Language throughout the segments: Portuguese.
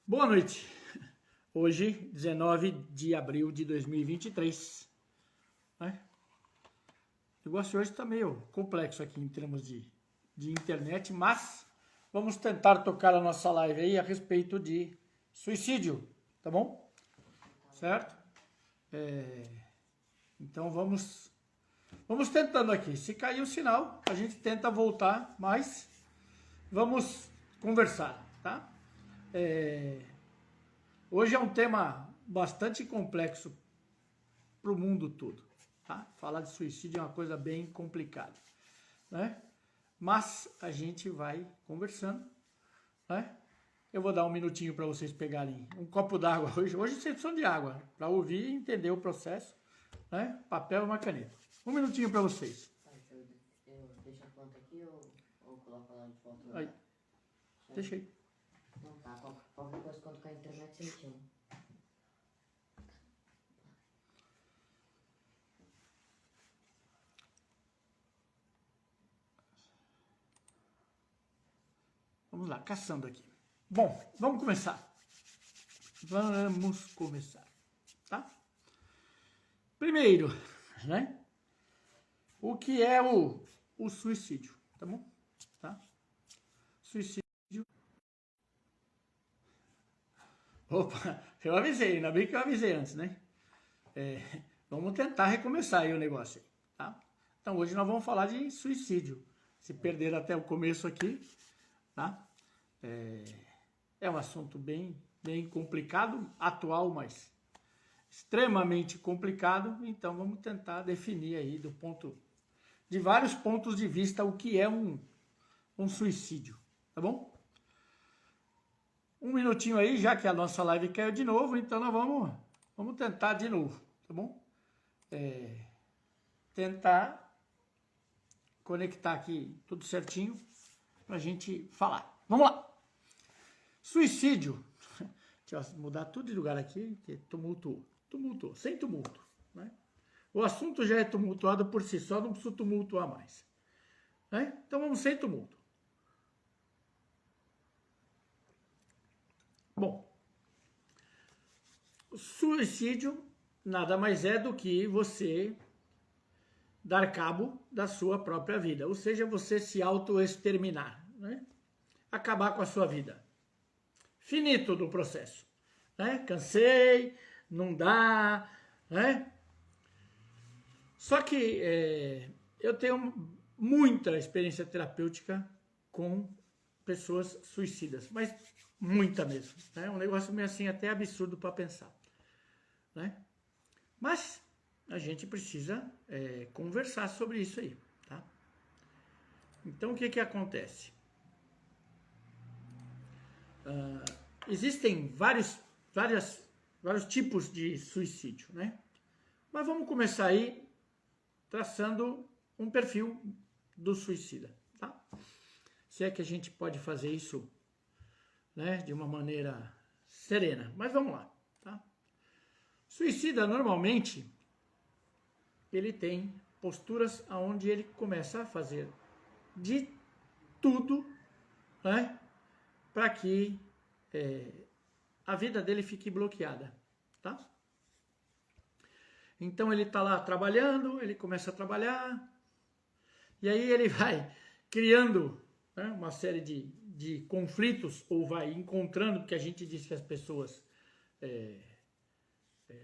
Boa noite. Hoje, 19 de abril de 2023. Né? O negócio hoje está meio complexo aqui em termos de internet, mas vamos tentar tocar a nossa live aí a respeito de suicídio, tá bom? Certo? Então vamos tentando aqui. Se cair o sinal, a gente tenta voltar, mas vamos conversar, tá? Hoje é um tema bastante complexo para o mundo todo, tá? Falar de suicídio é uma coisa bem complicada, né? Mas a gente vai conversando, né? Eu vou dar um minutinho para vocês pegarem um copo d'água hoje. Hoje vocês precisam de água para ouvir e entender o processo, né? Papel e uma caneta. Um minutinho para vocês. Eu deixo a planta aqui ou coloco ela de volta? Aí. Deixa aí. Então tá, qualquer coisa quando cair a internet você me chama. Vamos lá, caçando aqui. Bom, vamos começar. Vamos começar, tá? Primeiro, né? O que é o suicídio, tá bom? Tá? Suicídio. Opa, eu avisei, ainda bem que eu avisei antes, né? Vamos tentar recomeçar aí o negócio, tá? Então hoje nós vamos falar de suicídio. Se perder até o começo aqui, tá? É um assunto bem complicado, atual, mas extremamente complicado. Então vamos tentar definir aí de vários pontos de vista o que é um suicídio, tá bom? Um minutinho aí, já que a nossa live caiu de novo, então nós vamos tentar de novo, tá bom? Tentar conectar aqui tudo certinho pra gente falar. Vamos lá! Suicídio. Deixa eu mudar tudo de lugar aqui, que tumultuou, sem tumulto, né? O assunto já é tumultuado por si só, não preciso tumultuar mais, né? Então vamos sem tumulto. Bom, o suicídio nada mais é do que você dar cabo da sua própria vida, ou seja, você se autoexterminar, né? Acabar com a sua vida. Finito do processo, né? Cansei, não dá, né? Só que eu tenho muita experiência terapêutica com pessoas suicidas, mas muita mesmo, né? Um negócio meio assim até absurdo para pensar, né? Mas a gente precisa conversar sobre isso aí, tá? Então o que acontece? Existem vários tipos de suicídio, né? Mas vamos começar aí traçando um perfil do suicida, tá? Se é que a gente pode fazer isso, né, de uma maneira serena. Mas vamos lá, tá? Suicida, normalmente, ele tem posturas onde ele começa a fazer de tudo, né, para que a vida dele fique bloqueada, tá? Então ele está lá trabalhando, ele começa a trabalhar, e aí ele vai criando, né, uma série de conflitos, ou vai encontrando, porque a gente diz que as pessoas...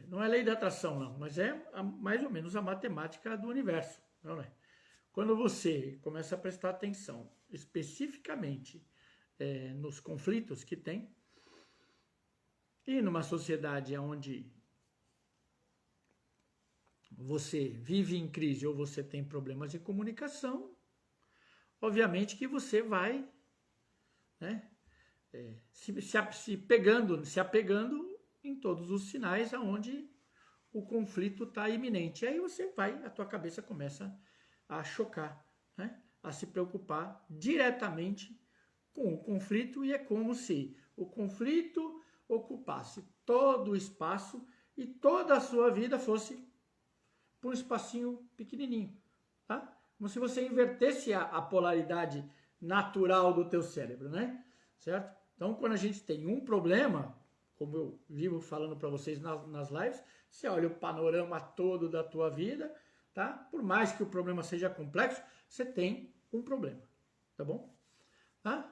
não é lei da atração, não, mas é mais ou menos a matemática do universo, não é? Quando você começa a prestar atenção especificamente nos conflitos que tem, e numa sociedade onde você vive em crise ou você tem problemas de comunicação, obviamente que você vai, né, se apegando em todos os sinais aonde o conflito está iminente. E aí a tua cabeça começa a chocar, né, a se preocupar diretamente com o conflito, e é como se o conflito ocupasse todo o espaço e toda a sua vida fosse por um espacinho pequenininho, tá? Como se você invertesse a polaridade natural do teu cérebro, né? Certo? Então, quando a gente tem um problema, como eu vivo falando para vocês nas lives, você olha o panorama todo da tua vida, tá? Por mais que o problema seja complexo, você tem um problema, tá bom? Tá?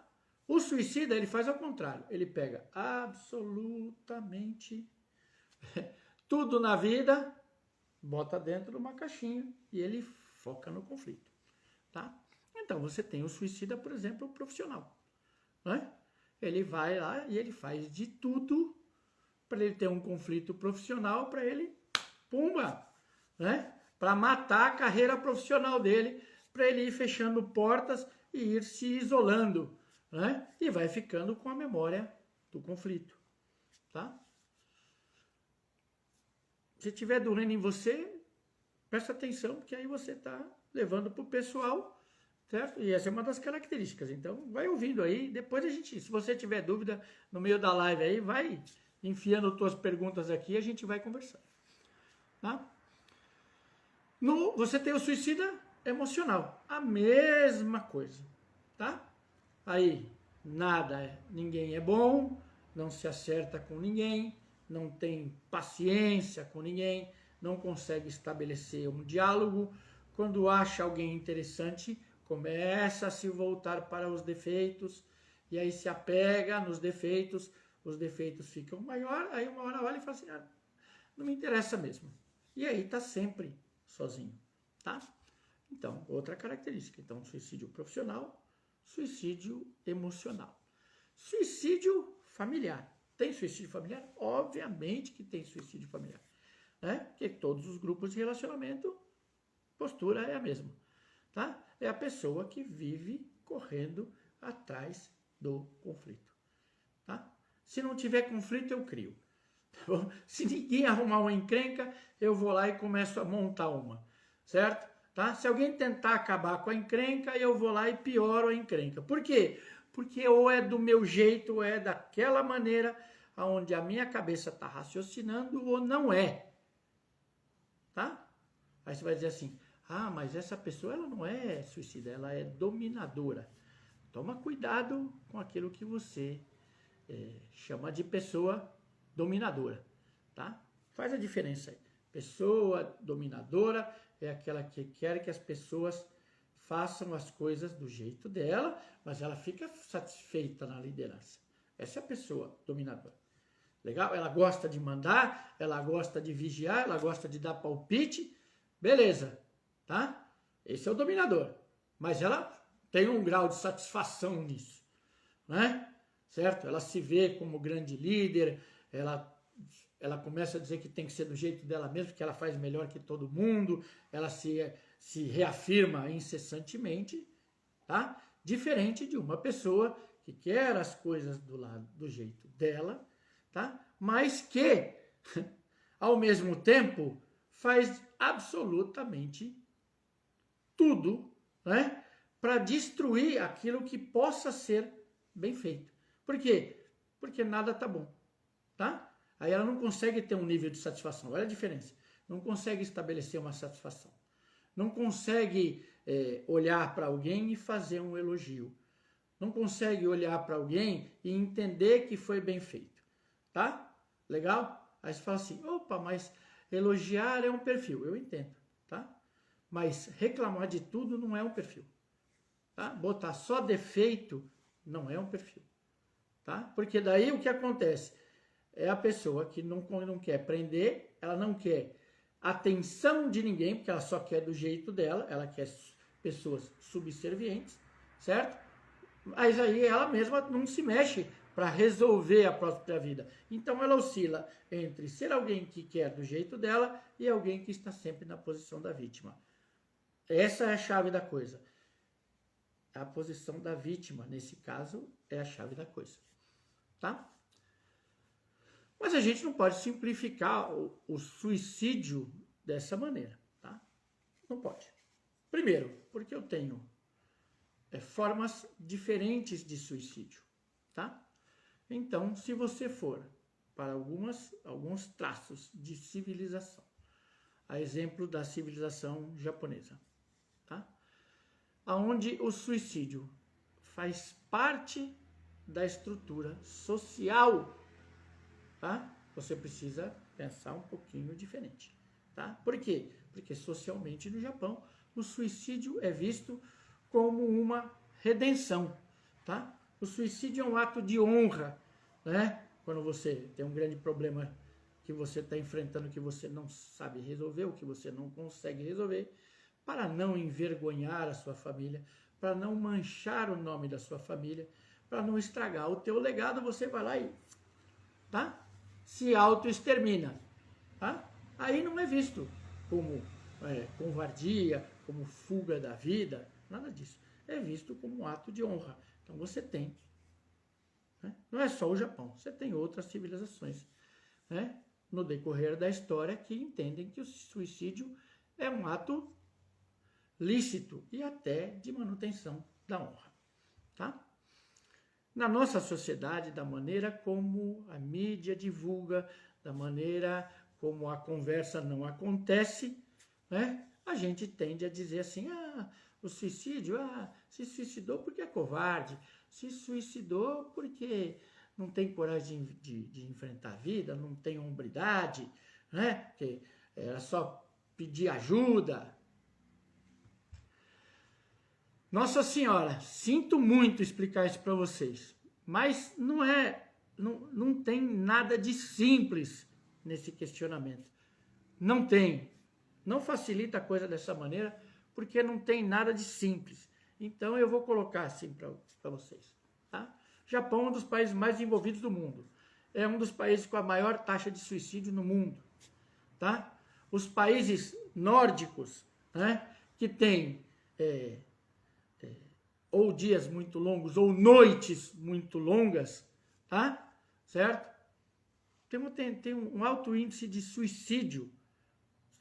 O suicida, ele faz ao contrário. Ele pega absolutamente tudo na vida, bota dentro de uma caixinha e ele foca no conflito, tá? Então, você tem o suicida, por exemplo, profissional, né? Ele vai lá e ele faz de tudo para ele ter um conflito profissional, para ele, pumba, né? Para matar a carreira profissional dele, para ele ir fechando portas e ir se isolando, né? E vai ficando com a memória do conflito, tá? Se estiver doendo em você, presta atenção, porque aí você está levando para o pessoal, certo? E essa é uma das características. Então, vai ouvindo aí. Depois a gente, se você tiver dúvida no meio da live aí, vai enfiando suas perguntas aqui e a gente vai conversar. Tá? Você tem o suicida emocional. A mesma coisa. Tá? Aí, ninguém é bom, não se acerta com ninguém, não tem paciência com ninguém, não consegue estabelecer um diálogo. Quando acha alguém interessante, começa a se voltar para os defeitos, e aí se apega nos defeitos, os defeitos ficam maior, aí uma hora olha e fala assim, não me interessa mesmo. E aí está sempre sozinho, tá? Então, outra característica. Então, suicídio profissional, suicídio emocional. Suicídio familiar. Tem suicídio familiar? Obviamente que tem suicídio familiar, né? Porque todos os grupos de relacionamento, postura é a mesma, tá? É a pessoa que vive correndo atrás do conflito, tá? Se não tiver conflito, eu crio. Tá bom? Se ninguém arrumar uma encrenca, eu vou lá e começo a montar uma, certo? Tá? Se alguém tentar acabar com a encrenca, eu vou lá e pioro a encrenca. Por quê? Porque ou é do meu jeito, ou é daquela maneira onde a minha cabeça está raciocinando, ou não é. Tá? Aí você vai dizer assim, mas essa pessoa ela não é suicida, ela é dominadora. Toma cuidado com aquilo que você chama de pessoa dominadora, tá? Faz a diferença aí. Pessoa dominadora é aquela que quer que as pessoas façam as coisas do jeito dela, mas ela fica satisfeita na liderança. Essa é a pessoa dominadora. Legal? Ela gosta de mandar, ela gosta de vigiar, ela gosta de dar palpite. Beleza, tá? Esse é o dominador. Mas ela tem um grau de satisfação nisso, né? Certo? Ela se vê como grande líder, ela começa a dizer que tem que ser do jeito dela mesma, que ela faz melhor que todo mundo, ela se reafirma incessantemente, tá? Diferente de uma pessoa que quer as coisas do jeito dela, tá? Mas que, ao mesmo tempo, faz absolutamente tudo, né? Para destruir aquilo que possa ser bem feito. Por quê? Porque nada tá bom, tá? Aí ela não consegue ter um nível de satisfação. Olha a diferença. Não consegue estabelecer uma satisfação. Não consegue olhar para alguém e fazer um elogio. Não consegue olhar para alguém e entender que foi bem feito. Tá? Legal? Aí você fala assim, opa, mas elogiar é um perfil. Eu entendo, tá? Mas reclamar de tudo não é um perfil. Tá? Botar só defeito não é um perfil. Tá? Porque daí o que acontece? É a pessoa que não quer prender, ela não quer atenção de ninguém, porque ela só quer do jeito dela, ela quer pessoas subservientes, certo? Mas aí ela mesma não se mexe para resolver a própria vida. Então ela oscila entre ser alguém que quer do jeito dela e alguém que está sempre na posição da vítima. Essa é a chave da coisa. A posição da vítima, nesse caso, é a chave da coisa. Tá? Mas a gente não pode simplificar o suicídio dessa maneira, tá? Não pode. Primeiro, porque eu tenho formas diferentes de suicídio, tá? Então, se você for para alguns traços de civilização, a exemplo da civilização japonesa, tá? Onde o suicídio faz parte da estrutura social, tá? Você precisa pensar um pouquinho diferente, tá? Por quê? Porque socialmente no Japão o suicídio é visto como uma redenção, tá? O suicídio é um ato de honra, né? Quando você tem um grande problema que você está enfrentando, que você não sabe resolver, ou que você não consegue resolver, para não envergonhar a sua família, para não manchar o nome da sua família, para não estragar o teu legado, você vai lá e, tá? Se auto-extermina, tá? Aí não é visto como covardia, como fuga da vida, nada disso. É visto como um ato de honra. Então você tem, né? Não é só o Japão, você tem outras civilizações, né, no decorrer da história que entendem que o suicídio é um ato lícito e até de manutenção da honra, tá? Na nossa sociedade, da maneira como a mídia divulga, da maneira como a conversa não acontece, né, a gente tende a dizer assim, o suicídio, se suicidou porque é covarde, se suicidou porque não tem coragem de enfrentar a vida, não tem hombridade, né, porque era só pedir ajuda. Nossa Senhora, sinto muito explicar isso para vocês, mas não tem nada de simples nesse questionamento. Não tem. Não facilita a coisa dessa maneira, porque não tem nada de simples. Então eu vou colocar assim para vocês, tá? Japão é um dos países mais desenvolvidos do mundo. É um dos países com a maior taxa de suicídio no mundo, tá? Os países nórdicos, né, que tem ou dias muito longos, ou noites muito longas, tá? Certo? Tem um alto índice de suicídio,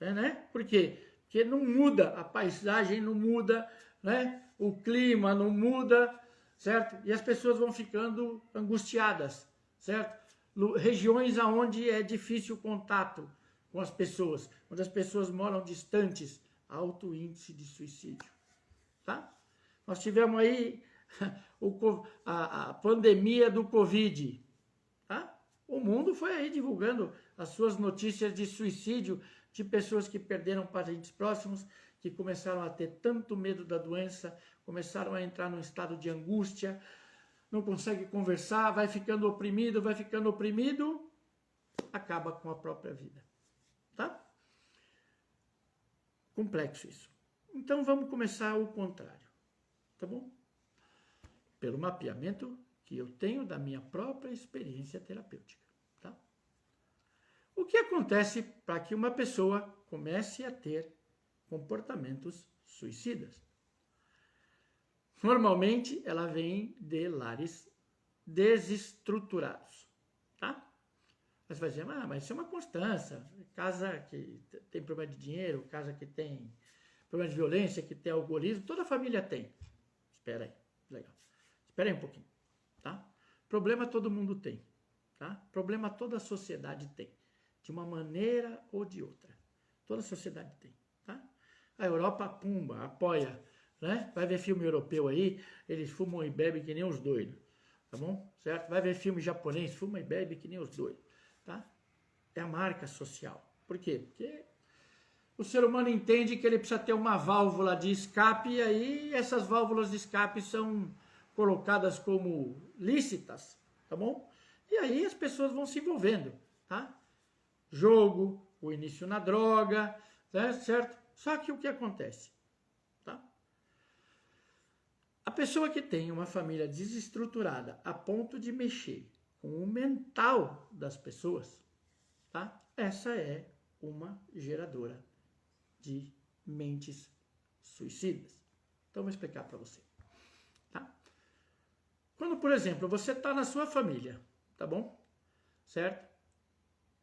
né? Por quê? Porque não muda, a paisagem não muda, né? O clima não muda, certo? E as pessoas vão ficando angustiadas, certo? Regiões onde é difícil o contato com as pessoas, onde as pessoas moram distantes, alto índice de suicídio, tá? Nós tivemos aí a pandemia do Covid, tá? O mundo foi aí divulgando as suas notícias de suicídio de pessoas que perderam parentes próximos, que começaram a ter tanto medo da doença, começaram a entrar num estado de angústia, não consegue conversar, vai ficando oprimido, acaba com a própria vida, tá? Complexo isso. Então vamos começar o contrário, tá bom? Pelo mapeamento que eu tenho da minha própria experiência terapêutica, tá? O que acontece para que uma pessoa comece a ter comportamentos suicidas? Normalmente, ela vem de lares desestruturados, tá? Mas você vai dizer, mas isso é uma constância. Casa que tem problema de dinheiro, casa que tem problema de violência, que tem alcoolismo, toda a família tem. Espera aí, legal. Espera aí um pouquinho, tá? Problema todo mundo tem, tá? Problema toda a sociedade tem, de uma maneira ou de outra. Toda a sociedade tem, tá? A Europa, pumba, apoia, né? Vai ver filme europeu aí, eles fumam e bebem que nem os doidos, tá bom? Certo? Vai ver filme japonês, fuma e bebe que nem os doidos, tá? É a marca social. Por quê? Porque o ser humano entende que ele precisa ter uma válvula de escape e aí essas válvulas de escape são colocadas como lícitas, tá bom? E aí as pessoas vão se envolvendo, tá? Jogo, o início na droga, certo? Só que o que acontece, tá? A pessoa que tem uma família desestruturada a ponto de mexer com o mental das pessoas, tá? Essa é uma geradora de mentes suicidas. Então, vou explicar para você, tá? Quando, por exemplo, você está na sua família, tá bom? Certo?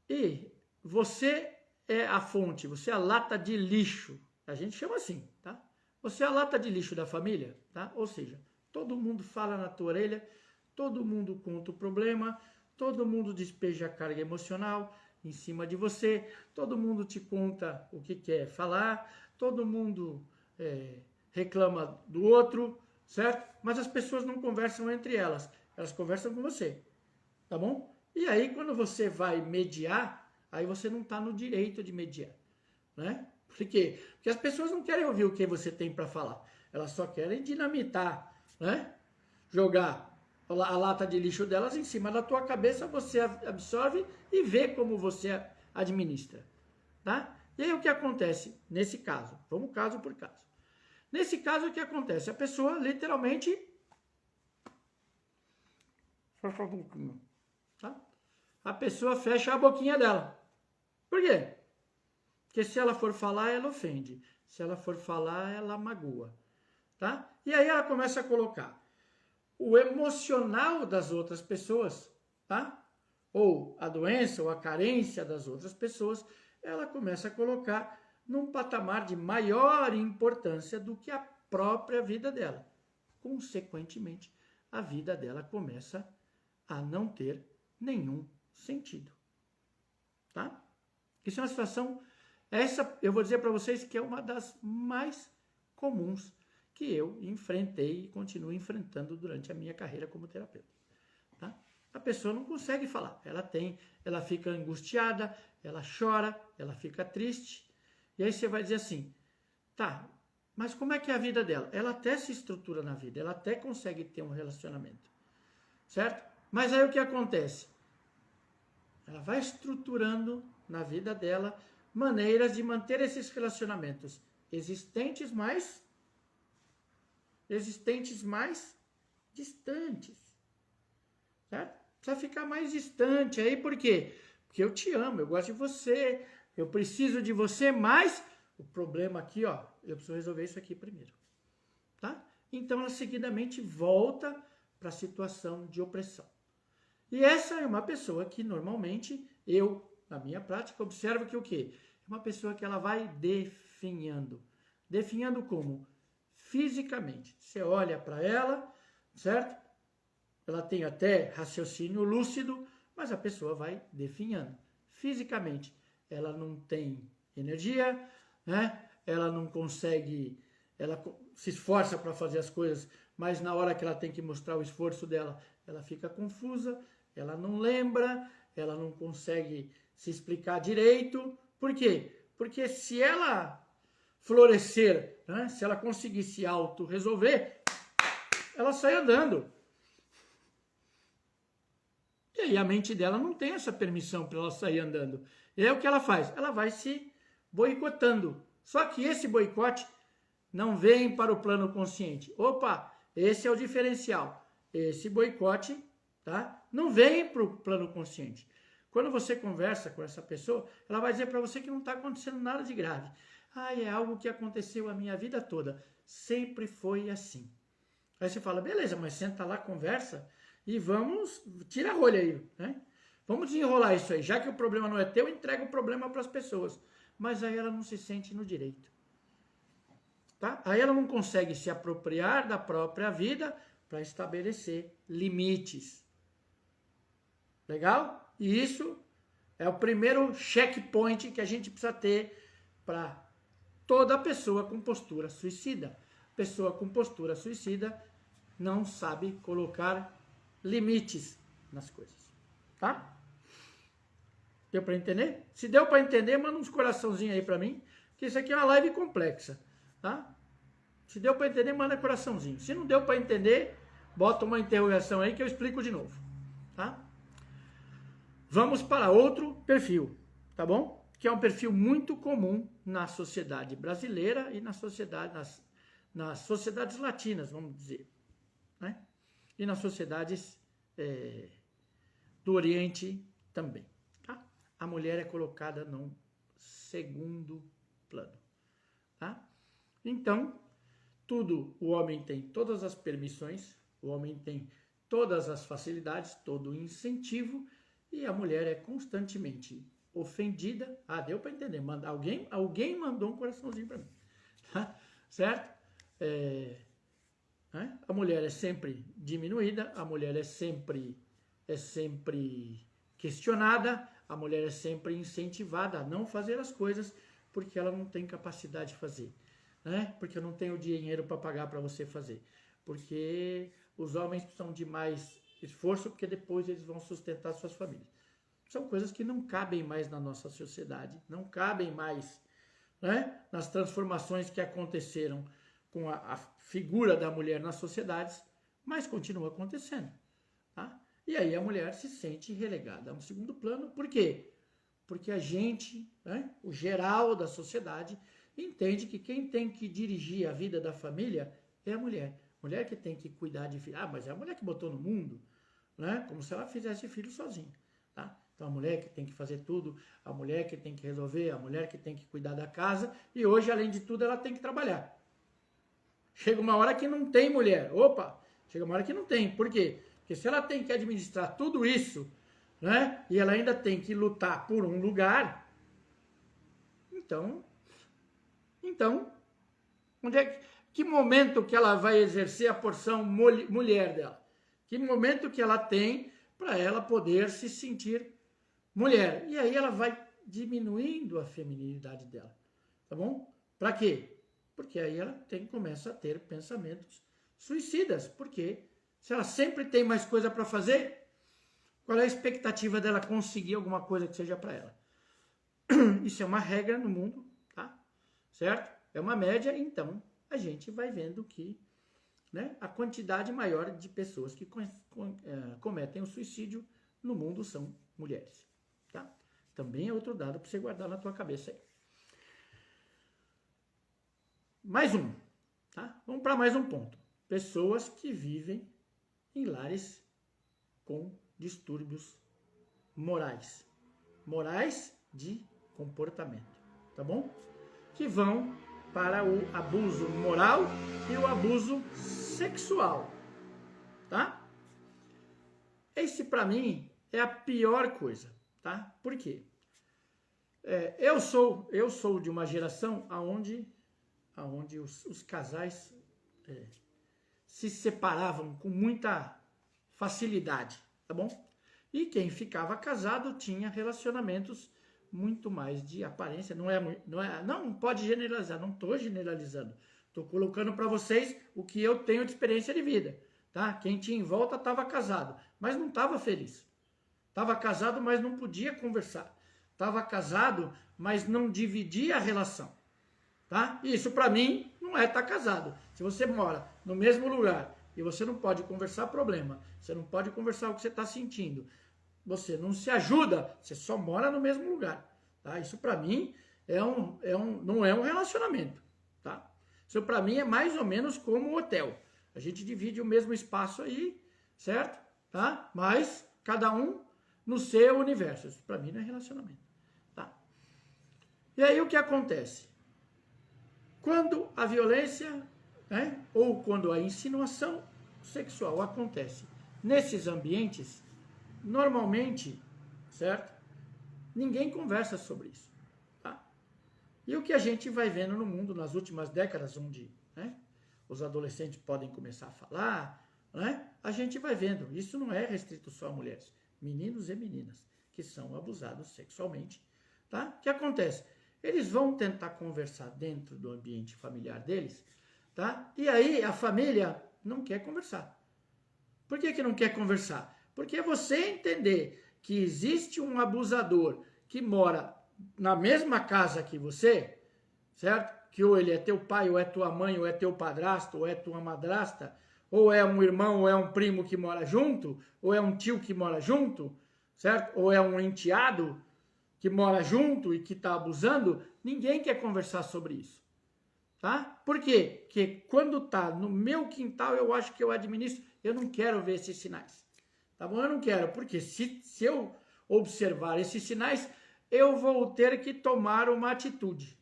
E você é a fonte, você é a lata de lixo, a gente chama assim, tá? Você é a lata de lixo da família, tá? Ou seja, todo mundo fala na tua orelha, todo mundo conta o problema, todo mundo despeja a carga emocional em cima de você, todo mundo te conta o que quer falar, todo mundo reclama do outro, certo? Mas as pessoas não conversam entre elas. elas conversam com você, tá bom? E aí, quando você vai mediar, aí você não está no direito de mediar, né? Por quê? Porque as pessoas não querem ouvir o que você tem para falar, elas só querem dinamitar, né? Jogar a lata de lixo delas em cima da tua cabeça, você absorve e vê como você administra, tá? E aí o que acontece nesse caso? Vamos caso por caso. Nesse caso, o que acontece? A pessoa literalmente fecha a boquinha, tá? A pessoa fecha a boquinha dela. Por quê? Porque se ela for falar, ela ofende. Se ela for falar, ela magoa, tá? E aí ela começa a colocar o emocional das outras pessoas, tá? Ou a doença ou a carência das outras pessoas, ela começa a colocar num patamar de maior importância do que a própria vida dela. Consequentemente, a vida dela começa a não ter nenhum sentido, tá? Isso é uma situação, essa eu vou dizer para vocês que é uma das mais comuns que eu enfrentei e continuo enfrentando durante a minha carreira como terapeuta, tá? A pessoa não consegue falar, ela fica angustiada, ela chora, ela fica triste, e aí você vai dizer assim, tá, mas como é que é a vida dela? Ela até se estrutura na vida, ela até consegue ter um relacionamento, certo? Mas aí o que acontece? Ela vai estruturando na vida dela maneiras de manter esses relacionamentos existentes mais distantes, certo? Precisa ficar mais distante aí, por quê? Porque eu te amo, eu gosto de você, eu preciso de você, mas o problema aqui, ó, eu preciso resolver isso aqui primeiro, tá? Então ela seguidamente volta para a situação de opressão. E essa é uma pessoa que normalmente eu, na minha prática, observo que o quê? É uma pessoa que ela vai definhando. Definhando como? Fisicamente. Você olha para ela, certo? Ela tem até raciocínio lúcido, mas a pessoa vai definhando. Fisicamente, ela não tem energia, né? Ela não consegue, ela se esforça para fazer as coisas, mas na hora que ela tem que mostrar o esforço dela, ela fica confusa, ela não lembra, ela não consegue se explicar direito. Por quê? Porque se ela florescer, né? Se ela conseguir se auto-resolver, ela sai andando. E aí a mente dela não tem essa permissão para ela sair andando. E aí o que ela faz? Ela vai se boicotando. Só que esse boicote não vem para o plano consciente. Opa, esse é o diferencial. Esse boicote, tá? Não vem para o plano consciente. Quando você conversa com essa pessoa, ela vai dizer para você que não está acontecendo nada de grave. Ah, é algo que aconteceu a minha vida toda. Sempre foi assim. Aí você fala, beleza, mas senta lá, conversa e vamos, tira a rolha aí, né? Vamos desenrolar isso aí. Já que o problema não é teu, entrega o problema para as pessoas. Mas aí ela não se sente no direito. Tá? Aí ela não consegue se apropriar da própria vida para estabelecer limites. Legal? E isso é o primeiro checkpoint que a gente precisa ter para toda pessoa com postura suicida. Pessoa com postura suicida não sabe colocar limites nas coisas. Tá? Deu para entender? Se deu para entender, manda uns coraçãozinhos aí para mim, que isso aqui é uma live complexa. Tá? Se deu para entender, manda coraçãozinho. Se não deu para entender, bota uma interrogação aí que eu explico de novo. Tá? Vamos para outro perfil, tá bom? Que é um perfil muito comum na sociedade brasileira e nas sociedades latinas, vamos dizer, né? E nas sociedades do Oriente também. Tá? A mulher é colocada num segundo plano. Tá? Então, o homem tem todas as permissões, o homem tem todas as facilidades, todo o incentivo, e a mulher é constantemente ofendida. Ah, deu para entender. Alguém mandou um coraçãozinho para mim. Tá? Certo? A mulher é sempre diminuída, a mulher é sempre questionada, a mulher é sempre incentivada a não fazer as coisas porque ela não tem capacidade de fazer. Né? Porque eu não tenho dinheiro para pagar para você fazer. Porque os homens precisam de mais esforço, porque depois eles vão sustentar suas famílias. São coisas que não cabem mais na nossa sociedade, não cabem mais, né, nas transformações que aconteceram com a figura da mulher nas sociedades, mas continua acontecendo. Tá? E aí a mulher se sente relegada a um segundo plano. Por quê? Porque a gente, né, o geral da sociedade, entende que quem tem que dirigir a vida da família é a mulher. Mulher que tem que cuidar de filho. Ah, mas é a mulher que botou no mundo, né? Como se ela fizesse filho sozinha. Tá? Então a mulher que tem que fazer tudo, a mulher que tem que resolver, a mulher que tem que cuidar da casa, e hoje, além de tudo, ela tem que trabalhar. Chega uma hora que não tem mulher. Opa! Chega uma hora que não tem. Por quê? Porque se ela tem que administrar tudo isso, né? E ela ainda tem que lutar por um lugar, então onde é que momento que ela vai exercer a porção mulher dela? Que momento que ela tem para ela poder se sentir mulher? E aí ela vai diminuindo a feminilidade dela, tá bom? Para quê? Porque aí ela começa a ter pensamentos suicidas, porque se ela sempre tem mais coisa para fazer, qual é a expectativa dela conseguir alguma coisa que seja para ela? Isso é uma regra no mundo, tá? Certo? É uma média, então a gente vai vendo que, né, a quantidade maior de pessoas que cometem o suicídio no mundo são mulheres, tá? Também é outro dado para você guardar na tua cabeça aí. Mais um, tá? Vamos para mais um ponto. Pessoas que vivem em lares com distúrbios morais de comportamento, tá bom? Que vão para o abuso moral e o abuso sexual, tá? Esse, para mim, é a pior coisa, tá? Por quê? Eu sou de uma geração onde os casais se separavam com muita facilidade, tá bom? E quem ficava casado tinha relacionamentos muito mais de aparência. Não pode generalizar, não estou generalizando. Estou colocando para vocês o que eu tenho de experiência de vida, tá? Quem tinha em volta estava casado, mas não estava feliz. Estava casado, mas não podia conversar. Estava casado, mas não dividia a relação, tá? Isso para mim não é estar casado. Se você mora no mesmo lugar e você não pode conversar problema, você não pode conversar o que você está sentindo, você não se ajuda, você só mora no mesmo lugar, tá? Isso para mim não é um relacionamento, tá? Isso para mim é mais ou menos como um hotel. A gente divide o mesmo espaço aí, certo? Tá? Mas cada um no seu universo. Isso para mim não é relacionamento, tá? E aí o que acontece? Quando a violência, né, ou quando a insinuação sexual acontece nesses ambientes, normalmente, certo? Ninguém conversa sobre isso, tá? E o que a gente vai vendo no mundo nas últimas décadas, onde, né, os adolescentes podem começar a falar, né? A gente vai vendo. Isso não é restrito só a mulheres, meninos e meninas que são abusados sexualmente, tá? O que acontece? Eles vão tentar conversar dentro do ambiente familiar deles, tá? E aí a família não quer conversar. Por que não quer conversar? Porque você entender que existe um abusador que mora na mesma casa que você, certo? Que ou ele é teu pai, ou é tua mãe, ou é teu padrasto, ou é tua madrasta, ou é um irmão, ou é um primo que mora junto, ou é um tio que mora junto, certo? Ou é um enteado que mora junto e que está abusando, ninguém quer conversar sobre isso, tá? Por quê? Porque quando está no meu quintal, eu acho que eu administro, eu não quero ver esses sinais, tá bom? Eu não quero, porque se eu observar esses sinais, eu vou ter que tomar uma atitude,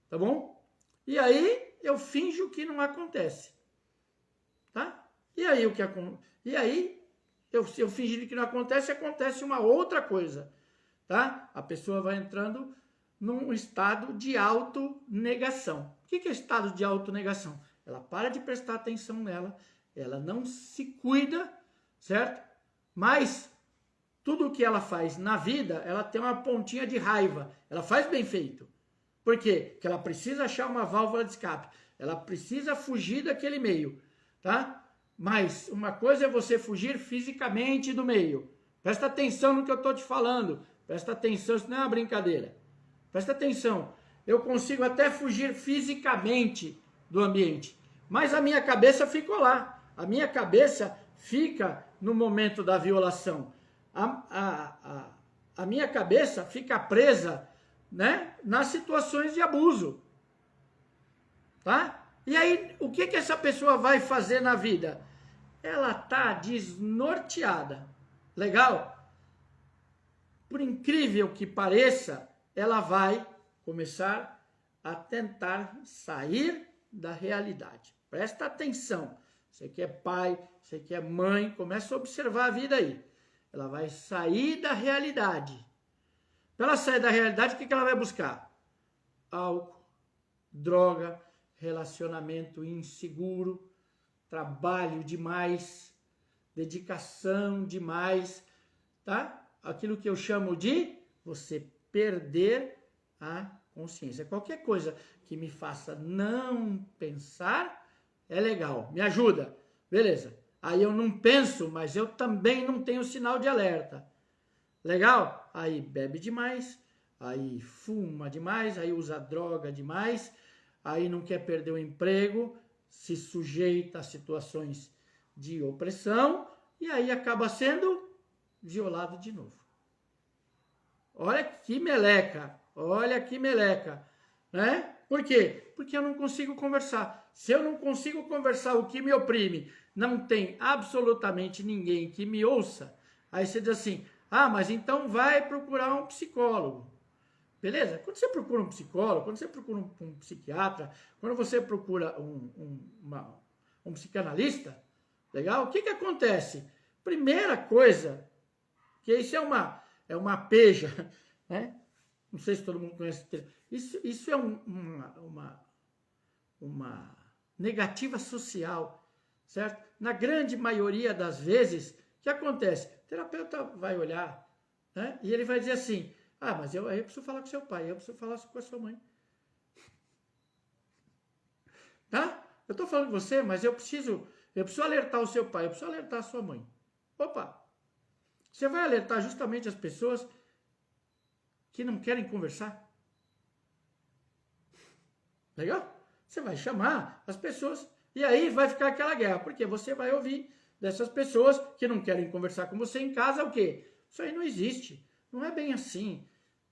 tá bom? E aí eu finjo que não acontece, tá? E aí eu fingindo que não acontece, acontece uma outra coisa, tá? A pessoa vai entrando num estado de autonegação. O que é estado de autonegação? Ela para de prestar atenção nela, ela não se cuida, certo? Mas tudo o que ela faz na vida, ela tem uma pontinha de raiva. Ela faz bem feito. Por quê? Porque ela precisa achar uma válvula de escape. Ela precisa fugir daquele meio, tá? Mas uma coisa é você fugir fisicamente do meio. Presta atenção no que eu estou te falando. Presta atenção, isso não é uma brincadeira. Presta atenção. Eu consigo até fugir fisicamente do ambiente, mas a minha cabeça ficou lá. A minha cabeça fica no momento da violação. A minha cabeça fica presa, né, nas situações de abuso. Tá? E aí, o que essa pessoa vai fazer na vida? Ela tá desnorteada. Legal? Por incrível que pareça, ela vai começar a tentar sair da realidade. Presta atenção. Você que é pai, você que é mãe, começa a observar a vida aí. Ela vai sair da realidade. Para ela sair da realidade, o que ela vai buscar? Álcool, droga, relacionamento inseguro, trabalho demais, dedicação demais, tá? Aquilo que eu chamo de você perder a consciência. Qualquer coisa que me faça não pensar é legal, me ajuda, beleza. Aí eu não penso, mas eu também não tenho sinal de alerta. Legal? Aí bebe demais, aí fuma demais, aí usa droga demais, aí não quer perder o emprego, se sujeita a situações de opressão e aí acaba sendo violado de novo. Olha que meleca, né? Por quê? Porque eu não consigo conversar. Se eu não consigo conversar o que me oprime, não tem absolutamente ninguém que me ouça, aí você diz assim, mas então vai procurar um psicólogo. Beleza? Quando você procura um psicólogo, quando você procura um psiquiatra, quando você procura um psicanalista, legal? O que acontece? Primeira coisa, que isso é uma peja, né? Não sei se todo mundo conhece. Isso é uma negativa social, certo? Na grande maioria das vezes, o que acontece? O terapeuta vai olhar, né? E ele vai dizer assim, mas eu preciso falar com seu pai, eu preciso falar com a sua mãe. Tá? Eu estou falando com você, mas eu preciso alertar o seu pai, eu preciso alertar a sua mãe. Opa! Você vai alertar justamente as pessoas que não querem conversar. Legal? Você vai chamar as pessoas e aí vai ficar aquela guerra, porque você vai ouvir dessas pessoas que não querem conversar com você em casa o quê? Isso aí não existe. Não é bem assim.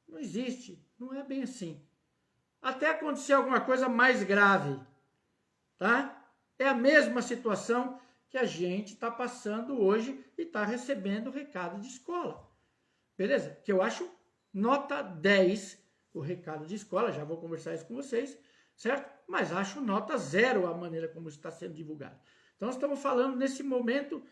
Não existe. Não é bem assim. Até acontecer alguma coisa mais grave. Tá? É a mesma situação que a gente está passando hoje e está recebendo recado de escola. Beleza? Que eu acho nota 10 o recado de escola. Já vou conversar isso com vocês. Certo? Mas acho nota 0 a maneira como está sendo divulgado. Então, nós estamos falando nesse momento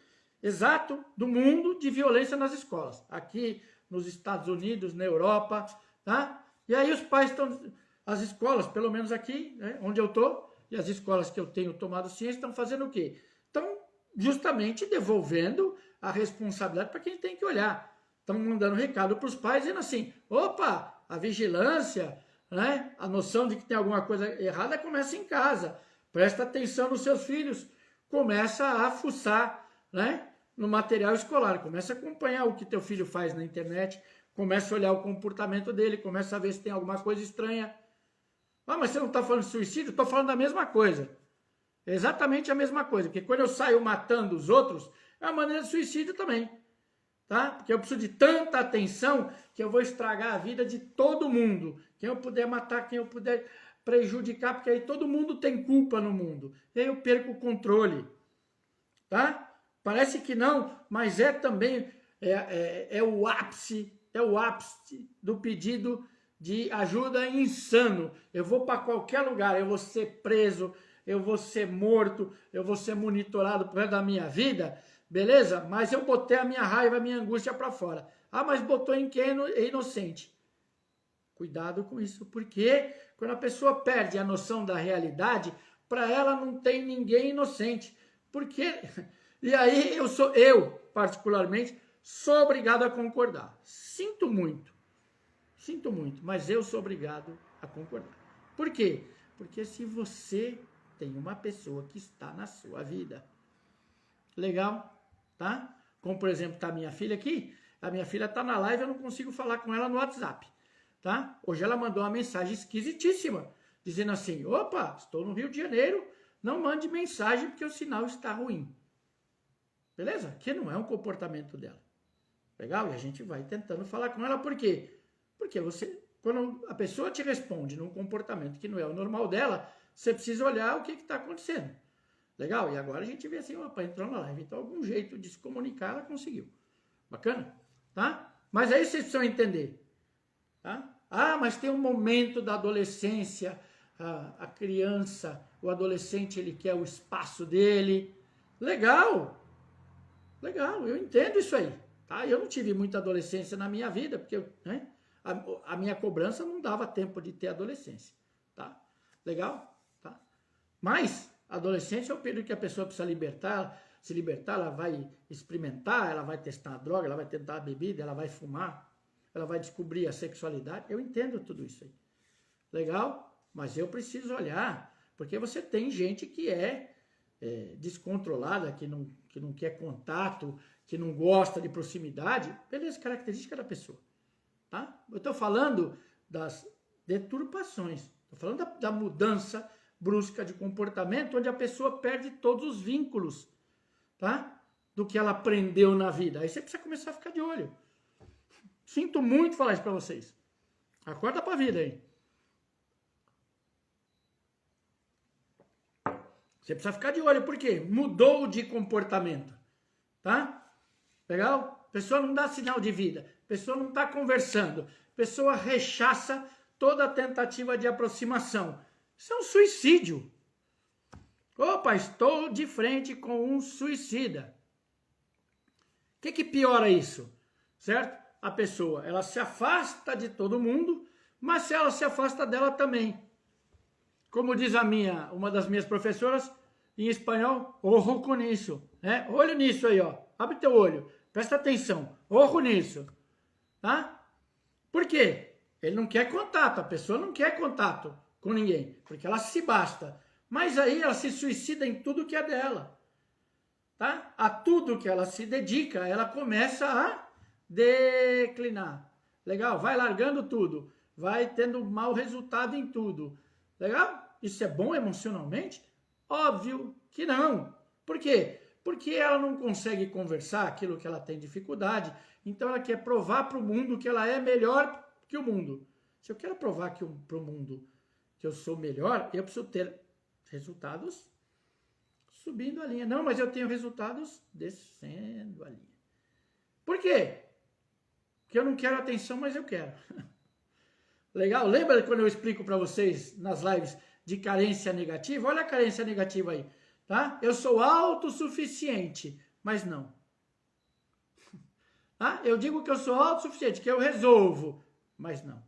exato do mundo de violência nas escolas. Aqui nos Estados Unidos, na Europa, tá? E aí os pais estão, as escolas, pelo menos aqui, né, onde eu estou, e as escolas que eu tenho tomado ciência, estão fazendo o quê? Estão justamente devolvendo a responsabilidade para quem tem que olhar. Estão mandando recado para os pais, dizendo assim, opa, a vigilância, né, a noção de que tem alguma coisa errada começa em casa. Presta atenção nos seus filhos, começa a fuçar, né, no material escolar, começa a acompanhar o que teu filho faz na internet, começa a olhar o comportamento dele, começa a ver se tem alguma coisa estranha. Mas você não está falando de suicídio? Estou falando da mesma coisa. É exatamente a mesma coisa, porque quando eu saio matando os outros, é uma maneira de suicídio também. Tá? Porque eu preciso de tanta atenção que eu vou estragar a vida de todo mundo. Quem eu puder matar, quem eu puder prejudicar, porque aí todo mundo tem culpa no mundo. E aí eu perco o controle. Tá? Parece que não, mas é também o ápice do pedido de ajuda insano. Eu vou para qualquer lugar, eu vou ser preso, eu vou ser morto, eu vou ser monitorado por resto da minha vida, beleza? Mas eu botei a minha raiva, a minha angústia para fora. Mas botou em quem é inocente. Cuidado com isso, porque quando a pessoa perde a noção da realidade, para ela não tem ninguém inocente. Porque e aí eu particularmente sou obrigado a concordar. Sinto muito, mas eu sou obrigado a concordar. Por quê? Porque se você tem uma pessoa que está na sua vida, Legal, tá? Como, por exemplo, tá a minha filha aqui. A minha filha tá na live, eu não consigo falar com ela no WhatsApp, tá? Hoje ela mandou uma mensagem esquisitíssima, dizendo assim, opa, estou no Rio de Janeiro, não mande mensagem porque o sinal está ruim. Beleza? Que não é um comportamento dela. Legal? E a gente vai tentando falar com ela, por quê? Porque quando a pessoa te responde num comportamento que não é o normal dela, você precisa olhar o que está acontecendo. Legal? E agora a gente vê assim, opa, entrou na live. Então, algum jeito de se comunicar, ela conseguiu. Bacana? Tá? Mas aí vocês precisam entender. Tá? Ah, mas tem um momento da adolescência, a criança, o adolescente, ele quer o espaço dele. Legal! Legal, eu entendo isso aí. Tá? Eu não tive muita adolescência na minha vida, porque né, a minha cobrança não dava tempo de ter adolescência. Tá? Legal? Tá? Mas a adolescência é o período que a pessoa precisa se libertar, ela vai experimentar, ela vai testar a droga, ela vai tentar a bebida, ela vai fumar, ela vai descobrir a sexualidade. Eu entendo tudo isso aí. Legal? Mas eu preciso olhar, porque você tem gente que é descontrolada, que não quer contato, que não gosta de proximidade. Beleza, característica da pessoa. Tá? Eu estou falando das deturpações, estou falando da mudança brusca de comportamento, onde a pessoa perde todos os vínculos, tá? Do que ela aprendeu na vida. Aí você precisa começar a ficar de olho. Sinto muito falar isso para vocês. Acorda para a vida aí. Você precisa ficar de olho, por quê? Mudou de comportamento, tá? Legal? A pessoa não dá sinal de vida, a pessoa não está conversando, a pessoa rechaça toda a tentativa de aproximação. Isso é um suicídio. Opa, estou de frente com um suicida. O que piora isso? Certo? A pessoa, ela se afasta de todo mundo, mas se ela se afasta dela também. Como diz uma das minhas professoras, em espanhol, ojo com isso. Né? Olho nisso aí, ó. Abre teu olho. Presta atenção. Ojo nisso. Tá? Por quê? Ele não quer contato. A pessoa não quer contato com ninguém. Porque ela se basta. Mas aí ela se suicida em tudo que é dela. Tá? A tudo que ela se dedica, ela começa a declinar. Legal? Vai largando tudo. Vai tendo mau resultado em tudo. Legal? Isso é bom emocionalmente? Óbvio que não. Por quê? Porque ela não consegue conversar aquilo que ela tem dificuldade, então ela quer provar para o mundo que ela é melhor que o mundo. Se eu quero provar para o mundo que eu sou melhor, eu preciso ter resultados subindo a linha. Não, mas eu tenho resultados descendo a linha. Por quê? Porque eu não quero atenção, mas eu quero. Legal? Lembra quando eu explico para vocês nas lives de carência negativa? Olha a carência negativa aí, tá? Eu sou autossuficiente, mas não. Tá? Eu digo que eu sou autossuficiente, que eu resolvo, mas não.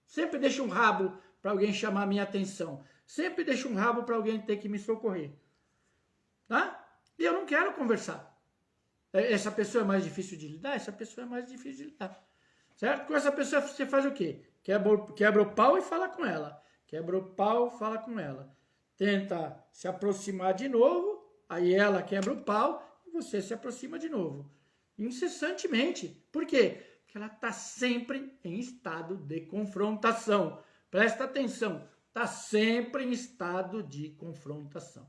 Sempre deixo um rabo para alguém chamar a minha atenção. Sempre deixo um rabo para alguém ter que me socorrer. Tá? E eu não quero conversar. Essa pessoa é mais difícil de lidar? Essa pessoa é mais difícil de lidar. Certo? Com essa pessoa você faz o quê? Quebra o pau e fala com ela. Quebra o pau, fala com ela. Tenta se aproximar de novo, aí ela quebra o pau e você se aproxima de novo. Incessantemente. Por quê? Porque ela está sempre em estado de confrontação. Presta atenção. Está sempre em estado de confrontação.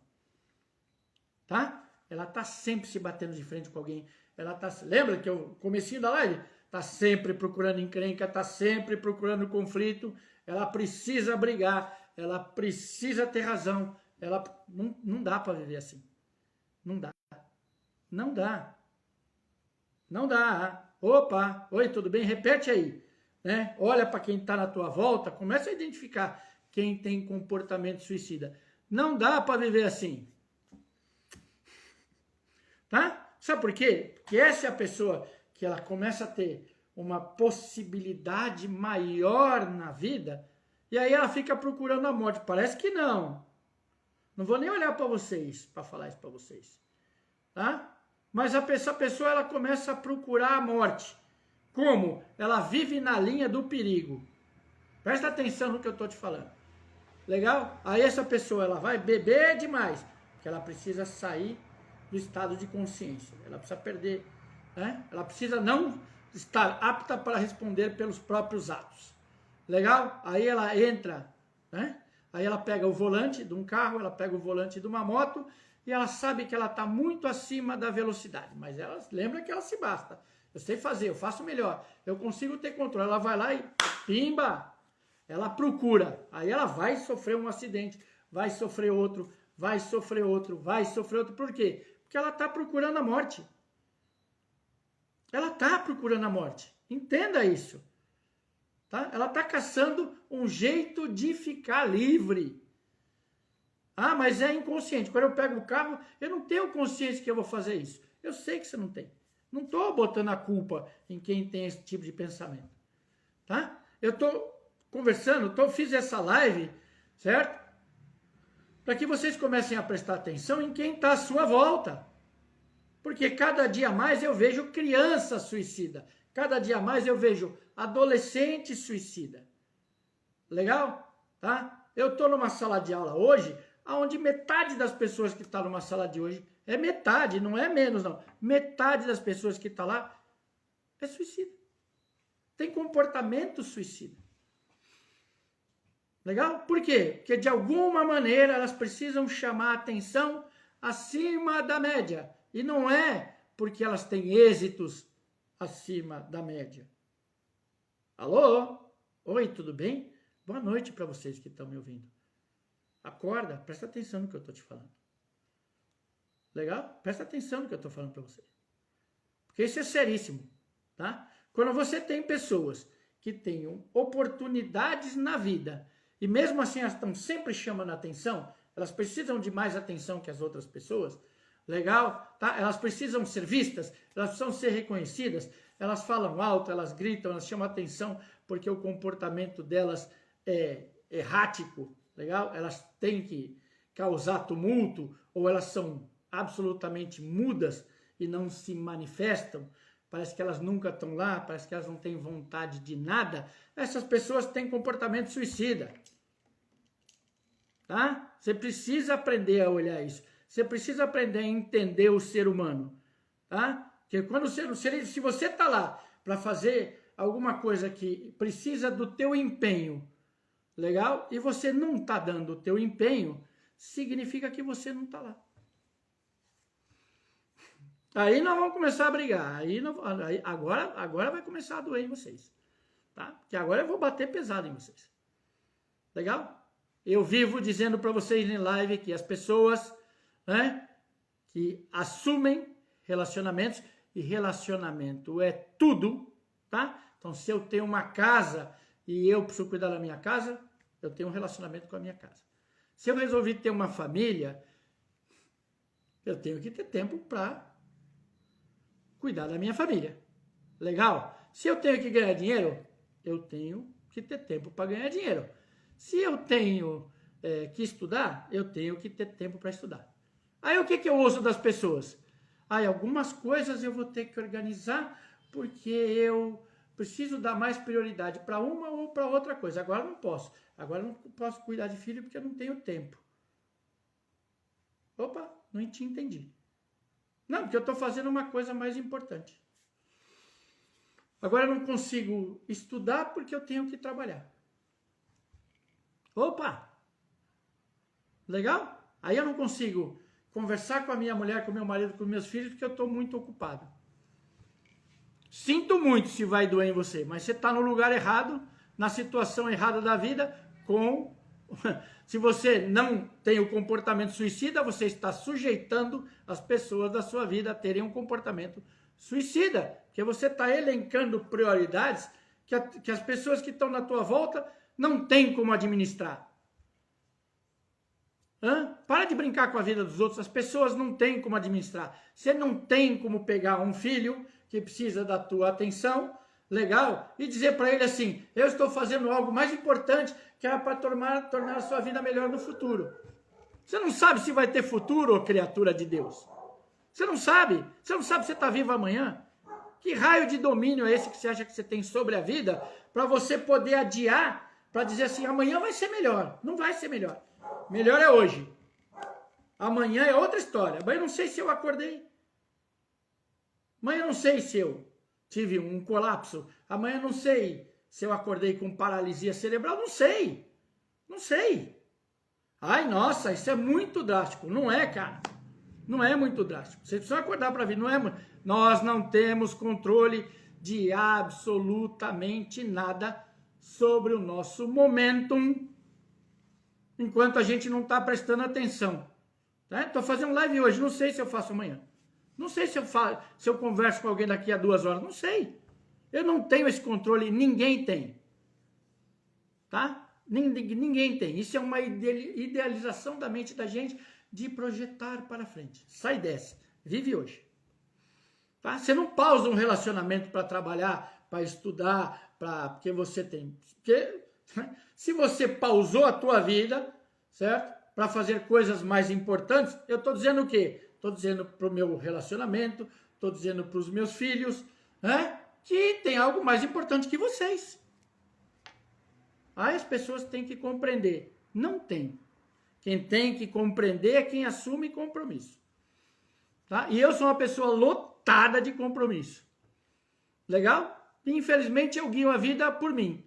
Tá? Ela está sempre se batendo de frente com alguém. Lembra que o comecinho da live? Está sempre procurando encrenca, está sempre procurando conflito. Ela precisa brigar, ela precisa ter razão. Não dá para viver assim. Não dá. Não dá. Não dá. Opa, oi, tudo bem? Repete aí. Né? Olha para quem está na tua volta, começa a identificar quem tem comportamento suicida. Não dá para viver assim. Tá? Sabe por quê? Porque essa é a pessoa que ela começa a ter uma possibilidade maior na vida e aí ela fica procurando a morte. Parece que não. Não vou nem olhar para vocês, para falar isso para vocês. Tá? Mas essa pessoa ela começa a procurar a morte. Como? Ela vive na linha do perigo. Presta atenção no que eu estou te falando. Legal? Aí essa pessoa ela vai beber demais, porque ela precisa sair do estado de consciência. Ela precisa perder, né? Ela precisa não estar apta para responder pelos próprios atos. Legal? Aí ela entra, né? Aí ela pega o volante de um carro, ela pega o volante de uma moto e ela sabe que ela está muito acima da velocidade, mas ela lembra que ela se basta. Eu sei fazer, eu faço melhor, eu consigo ter controle. Ela vai lá e pimba, ela procura. Aí ela vai sofrer um acidente, vai sofrer outro, vai sofrer outro, vai sofrer outro. Por quê? Porque ela está procurando a morte. Ela está procurando a morte. Entenda isso. Tá? Ela está caçando um jeito de ficar livre. Ah, mas é inconsciente. Quando eu pego o carro, eu não tenho consciência que eu vou fazer isso. Eu sei que você não tem. Não estou botando a culpa em quem tem esse tipo de pensamento. Tá? Eu estou conversando, fiz essa live, certo? Para que vocês comecem a prestar atenção em quem está à sua volta. Porque cada dia mais eu vejo criança suicida. Cada dia mais eu vejo adolescente suicida. Legal? Tá? Eu estou numa sala de aula hoje, onde metade das pessoas que estão numa sala de hoje, é metade, não é menos não, metade das pessoas que estão lá é suicida. Tem comportamento suicida. Legal? Por quê? Porque de alguma maneira elas precisam chamar a atenção acima da média. E não é porque elas têm êxitos acima da média. Alô? Oi, tudo bem? Boa noite para vocês que estão me ouvindo. Acorda, presta atenção no que eu estou te falando. Legal? Presta atenção no que eu estou falando para você. Porque isso é seríssimo, tá? Quando você tem pessoas que tenham oportunidades na vida e mesmo assim elas estão sempre chamando a atenção, elas precisam de mais atenção que as outras pessoas, legal? Tá? Elas precisam ser vistas, elas precisam ser reconhecidas, elas falam alto, elas gritam, elas chamam a atenção porque o comportamento delas é errático, legal? Elas têm que causar tumulto ou elas são absolutamente mudas e não se manifestam, parece que elas nunca estão lá, parece que elas não têm vontade de nada. Essas pessoas têm comportamento suicida. Tá? Você precisa aprender a olhar isso. Você precisa aprender a entender o ser humano. Tá? Porque quando se você está lá para fazer alguma coisa que precisa do teu empenho, legal? E você não está dando o teu empenho, significa que você não está lá. Aí nós vamos começar a brigar. Agora vai começar a doer em vocês. Tá? Porque agora eu vou bater pesado em vocês. Legal? Eu vivo dizendo para vocês em live que as pessoas, né, que assumem relacionamentos, e relacionamento é tudo, tá? Então, se eu tenho uma casa e eu preciso cuidar da minha casa, eu tenho um relacionamento com a minha casa. Se eu resolvi ter uma família, eu tenho que ter tempo para cuidar da minha família. Legal? Se eu tenho que ganhar dinheiro, eu tenho que ter tempo para ganhar dinheiro. Se eu tenho que estudar, eu tenho que ter tempo para estudar. Aí o que eu ouço das pessoas? Algumas coisas eu vou ter que organizar porque eu preciso dar mais prioridade para uma ou para outra coisa. Agora não posso. Agora não posso cuidar de filho porque eu não tenho tempo. Opa, não te entendi. Não, porque eu estou fazendo uma coisa mais importante. Agora eu não consigo estudar porque eu tenho que trabalhar. Opa! Legal? Aí eu não consigo conversar com a minha mulher, com o meu marido, com os meus filhos, porque eu estou muito ocupado. Sinto muito se vai doer em você, mas você está no lugar errado, na situação errada da vida, se você não tem o comportamento suicida, você está sujeitando as pessoas da sua vida a terem um comportamento suicida, porque você está elencando prioridades que as pessoas que estão na tua volta não têm como administrar. Para de brincar com a vida dos outros, as pessoas não têm como administrar. Você não tem como pegar um filho que precisa da tua atenção, legal, e dizer para ele assim, eu estou fazendo algo mais importante que é para tornar a sua vida melhor no futuro. Você não sabe se vai ter futuro, ô criatura de Deus. Você não sabe se você está vivo amanhã. Que raio de domínio é esse que você acha que você tem sobre a vida para você poder adiar, para dizer assim, amanhã vai ser melhor. Não vai ser melhor. Melhor é hoje. Amanhã é outra história. Amanhã eu não sei se eu acordei. Amanhã eu não sei se eu tive um colapso. Amanhã eu não sei se eu acordei com paralisia cerebral. Não sei. Não sei. Ai, nossa, isso é muito drástico. Não é, cara. Não é muito drástico. Você precisa acordar para a vida. Não é. Nós não temos controle de absolutamente nada sobre o nosso momentum enquanto a gente não está prestando atenção. Estou fazendo live hoje. Não sei se eu faço amanhã. Não sei se eu converso com alguém daqui a 2 horas. Não sei. Eu não tenho esse controle. Ninguém tem. Tá? Ninguém tem. Isso é uma idealização da mente da gente de projetar para frente. Sai dessa. Vive hoje. Tá? Você não pausa um relacionamento para trabalhar, para estudar, porque você tem. Porque, se você pausou a tua vida, certo? Para fazer coisas mais importantes, eu estou dizendo o quê? Estou dizendo para o meu relacionamento, estou dizendo para os meus filhos, né? Que tem algo mais importante que vocês. Aí as pessoas têm que compreender. Não tem. Quem tem que compreender é quem assume compromisso. Tá? E eu sou uma pessoa lotada de compromisso. Legal? Infelizmente eu guio a vida por mim.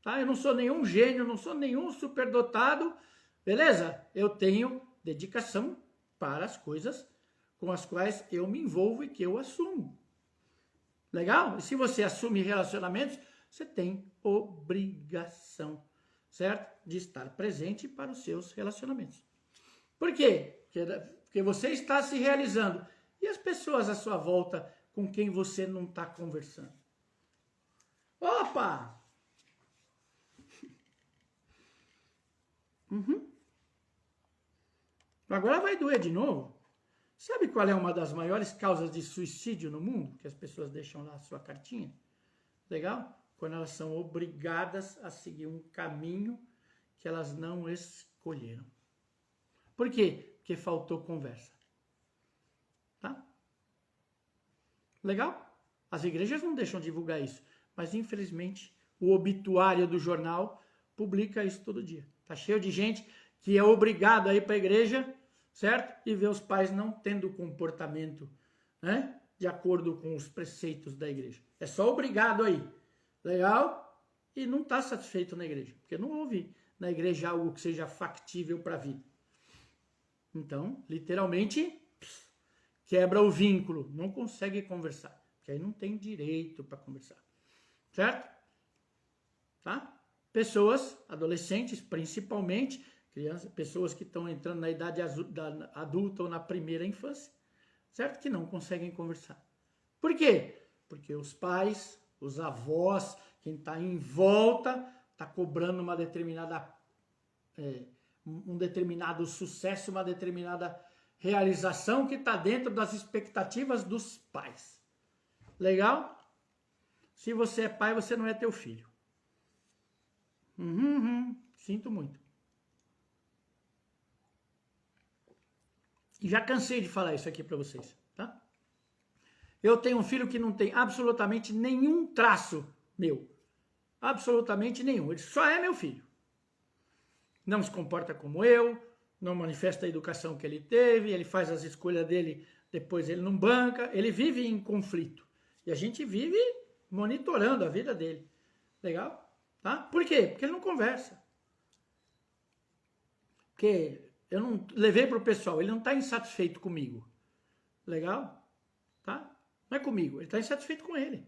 Tá? Eu não sou nenhum gênio, não sou nenhum superdotado. Beleza? Eu tenho dedicação para as coisas com as quais eu me envolvo e que eu assumo. Legal? E se você assume relacionamentos, você tem obrigação, certo? De estar presente para os seus relacionamentos. Por quê? Porque você está se realizando. E as pessoas à sua volta com quem você não está conversando? Opa! Agora vai doer de novo. Sabe qual é uma das maiores causas de suicídio no mundo? Que as pessoas deixam lá a sua cartinha. Legal? Quando elas são obrigadas a seguir um caminho que elas não escolheram. Por quê? Porque faltou conversa. Tá? Legal? As igrejas não deixam divulgar isso, mas infelizmente o obituário do jornal publica isso todo dia. Tá cheio de gente que é obrigado a ir para a igreja, certo? E vê os pais não tendo comportamento, né? De acordo com os preceitos da igreja. É só obrigado aí. Legal? E não está satisfeito na igreja, porque não houve na igreja algo que seja factível para a vida. Então, literalmente, quebra o vínculo, não consegue conversar, porque aí não tem direito para conversar. Certo? Tá? Pessoas, adolescentes principalmente, crianças, pessoas que estão entrando na idade adulta ou na primeira infância, certo? Que não conseguem conversar. Por quê? Porque os pais, os avós, quem está em volta, está cobrando uma determinada, um determinado sucesso, uma determinada realização que está dentro das expectativas dos pais. Legal? Se você é pai, você não é teu filho. Sinto muito. Já cansei de falar isso aqui para vocês, tá? Eu tenho um filho que não tem absolutamente nenhum traço meu. Absolutamente nenhum. Ele só é meu filho. Não se comporta como eu, não manifesta a educação que ele teve, ele faz as escolhas dele, depois ele não banca, ele vive em conflito. E a gente vive monitorando a vida dele. Legal? Tá? Por quê? Porque ele não conversa. Porque eu não levei para o pessoal, ele não está insatisfeito comigo. Legal? Tá? Não é comigo, ele está insatisfeito com ele.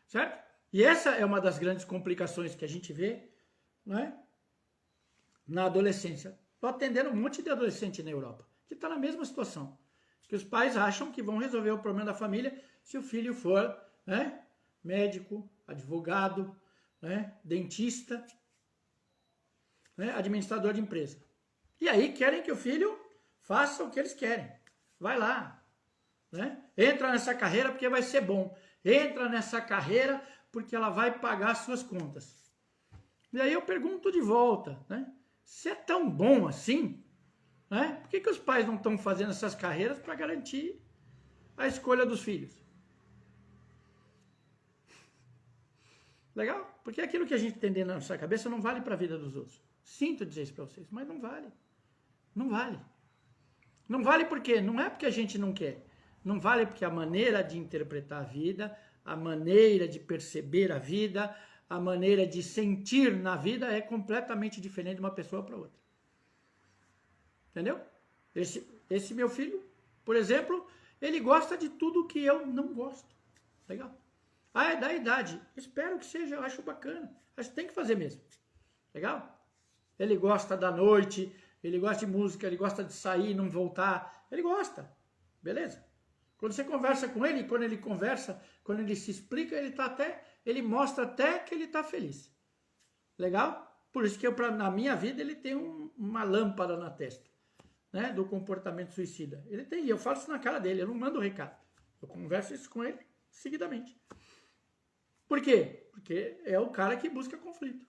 Certo? E essa é uma das grandes complicações que a gente vê, não é? Na adolescência. Estou atendendo um monte de adolescente na Europa, que está na mesma situação. Que os pais acham que vão resolver o problema da família se o filho for, né, médico, advogado, né, dentista, né, administrador de empresa. E aí querem que o filho faça o que eles querem. Vai lá. Né? Entra nessa carreira porque vai ser bom. Entra nessa carreira porque ela vai pagar as suas contas. E aí eu pergunto de volta, né? Se é tão bom assim, né? Por que os pais não estão fazendo essas carreiras para garantir a escolha dos filhos? Legal? Porque aquilo que a gente tem dentro da nossa cabeça não vale para a vida dos outros. Sinto dizer isso para vocês, mas não vale. Não vale. Não vale por quê? Não é porque a gente não quer. Não vale porque a maneira de interpretar a vida, a maneira de perceber a vida, a maneira de sentir na vida é completamente diferente de uma pessoa para outra. Entendeu? Esse meu filho, por exemplo, ele gosta de tudo que eu não gosto. Legal? Ah, é da idade. Espero que seja, eu acho bacana. Acho que tem que fazer mesmo. Legal? Ele gosta da noite, ele gosta de música, ele gosta de sair, não voltar. Ele gosta. Beleza? Quando você conversa com ele, quando ele conversa, quando ele se explica, ele mostra até que ele está feliz. Legal? Por isso que na minha vida ele tem uma lâmpada na testa, né, do comportamento suicida. Ele tem, e eu falo isso na cara dele, eu não mando recado. Eu converso isso com ele seguidamente. Por quê? Porque é o cara que busca conflito.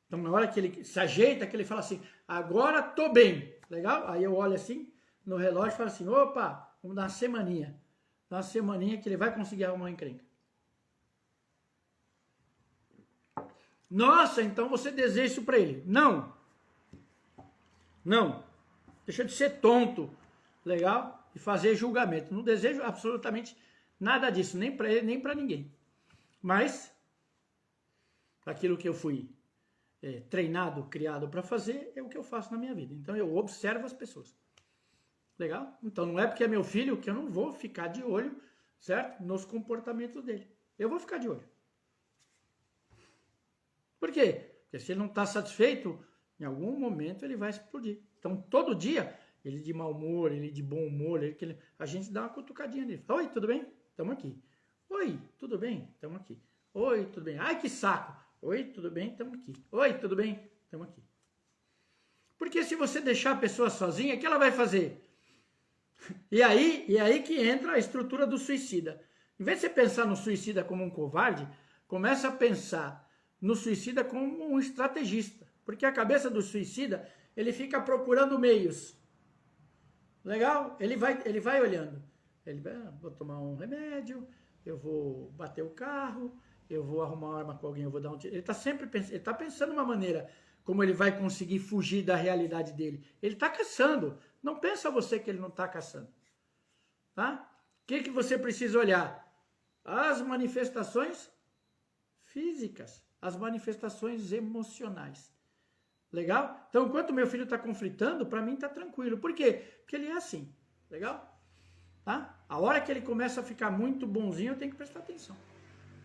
Então, na hora que ele se ajeita, que ele fala assim, agora tô bem, legal? Aí eu olho assim no relógio e falo assim, opa, vamos dar uma semaninha. Dá uma semaninha que ele vai conseguir arrumar uma encrenca. Nossa, então você deseja isso para ele. Não. Não. Deixa de ser tonto, legal? E fazer julgamento. Não desejo absolutamente nada disso, nem para ele, nem para ninguém. Mas, aquilo que eu fui treinado, criado para fazer, é o que eu faço na minha vida. Então, eu observo as pessoas. Legal? Então, não é porque é meu filho que eu não vou ficar de olho, certo? Nos comportamentos dele. Eu vou ficar de olho. Por quê? Porque se ele não está satisfeito, em algum momento ele vai explodir. Então, todo dia, ele de mau humor, ele de bom humor, a gente dá uma cutucadinha nele. Oi, tudo bem? Estamos aqui. Oi, tudo bem? Estamos aqui. Oi, tudo bem? Ai, que saco! Oi, tudo bem? Estamos aqui. Oi, tudo bem? Estamos aqui. Porque se você deixar a pessoa sozinha, o que ela vai fazer? E aí que entra a estrutura do suicida. Em vez de você pensar no suicida como um covarde, começa a pensar no suicida como um estrategista. Porque a cabeça do suicida, ele fica procurando meios. Legal? Ele vai olhando. Vou tomar um remédio, eu vou bater o carro, eu vou arrumar uma arma com alguém, eu vou dar um tiro. Ele está pensando uma maneira como ele vai conseguir fugir da realidade dele. Ele está caçando. Não pensa você que ele não está caçando. Tá? O que você precisa olhar? As manifestações físicas, as manifestações emocionais. Legal? Então, enquanto meu filho está conflitando, para mim está tranquilo. Por quê? Porque ele é assim. Legal? Tá? A hora que ele começa a ficar muito bonzinho, eu tenho que prestar atenção.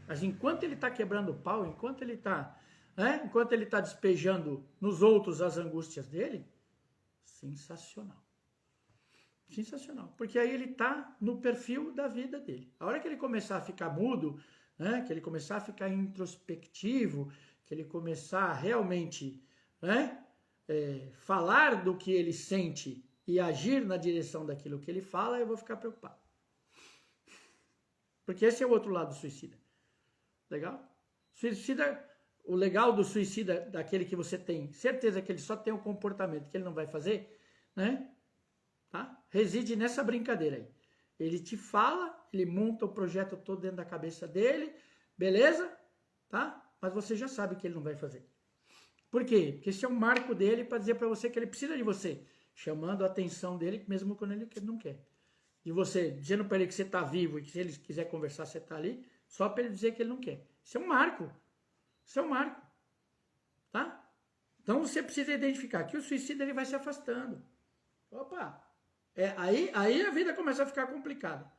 Mas enquanto ele está quebrando o pau, enquanto ele está despejando nos outros as angústias dele, sensacional. Sensacional. Porque aí ele está no perfil da vida dele. A hora que ele começar a ficar mudo, né, que ele começar a ficar introspectivo, que ele começar a realmente falar do que ele sente e agir na direção daquilo que ele fala, eu vou ficar preocupado. Porque esse é o outro lado do suicida. Legal? Suicida, o legal do suicida, daquele que você tem certeza que ele só tem um comportamento que ele não vai fazer, né? Tá? Reside nessa brincadeira aí. Ele te fala, ele monta o projeto todo dentro da cabeça dele, beleza? Tá? Mas você já sabe que ele não vai fazer. Por quê? Porque esse é um marco dele para dizer para você que ele precisa de você, chamando a atenção dele, mesmo quando ele não quer. De você, dizendo para ele que você está vivo e que se ele quiser conversar, você está ali, só para ele dizer que ele não quer. Isso é um marco. Isso é um marco. Tá? Então você precisa identificar que o suicida ele vai se afastando. Opa! Aí a vida começa a ficar complicada.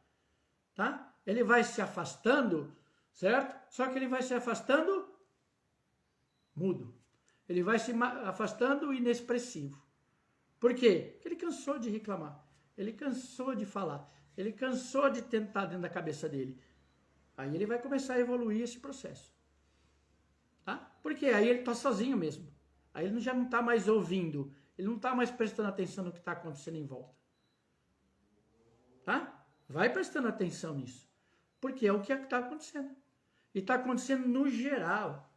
Tá? Ele vai se afastando, certo? Só que ele vai se afastando mudo. Ele vai se afastando inexpressivo. Por quê? Porque ele cansou de reclamar. Ele cansou de falar. Ele cansou de tentar dentro da cabeça dele. Aí ele vai começar a evoluir esse processo. Tá? Porque aí ele está sozinho mesmo. Aí ele já não está mais ouvindo. Ele não está mais prestando atenção no que está acontecendo em volta. Tá? Vai prestando atenção nisso. Porque é o que está acontecendo. E está acontecendo no geral.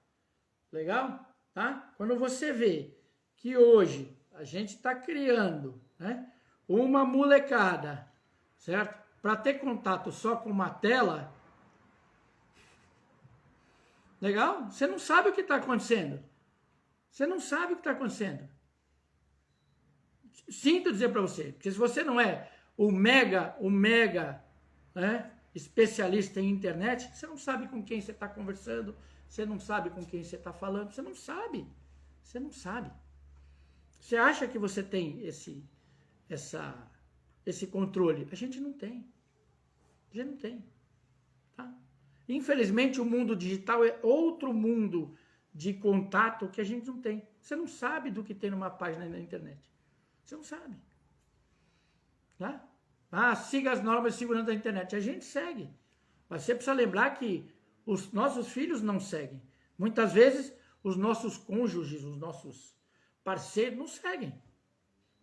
Legal? Tá? Quando você vê que hoje a gente está criando, né, uma molecada, certo? Para ter contato só com uma tela, legal? Você não sabe o que está acontecendo. Você não sabe o que está acontecendo. Sinto dizer para você, porque se você não é o mega, né, especialista em internet, você não sabe com quem você está conversando, você não sabe com quem você está falando, você não sabe. Você não sabe. Você acha que você tem esse controle? A gente não tem. A gente não tem. Tá? Infelizmente, o mundo digital é outro mundo de contato que a gente não tem. Você não sabe do que tem numa página na internet. Você não sabe. Tá? Siga as normas de segurança da internet. A gente segue. Mas você precisa lembrar que os nossos filhos não seguem. Muitas vezes, os nossos cônjuges, os nossos parceiros não seguem.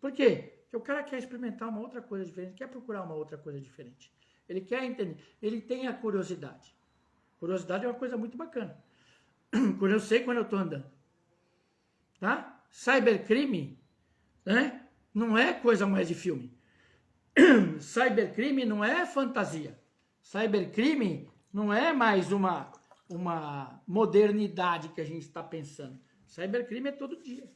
Por quê? Porque o cara quer experimentar uma outra coisa diferente, quer procurar uma outra coisa diferente. Ele quer entender. Ele tem a curiosidade. Curiosidade é uma coisa muito bacana. Eu sei quando eu estou andando. Tá? Cybercrime, né? Não é coisa mais de filme. Cybercrime não é fantasia. Cybercrime não é mais uma modernidade que a gente está pensando. Cybercrime é todo dia.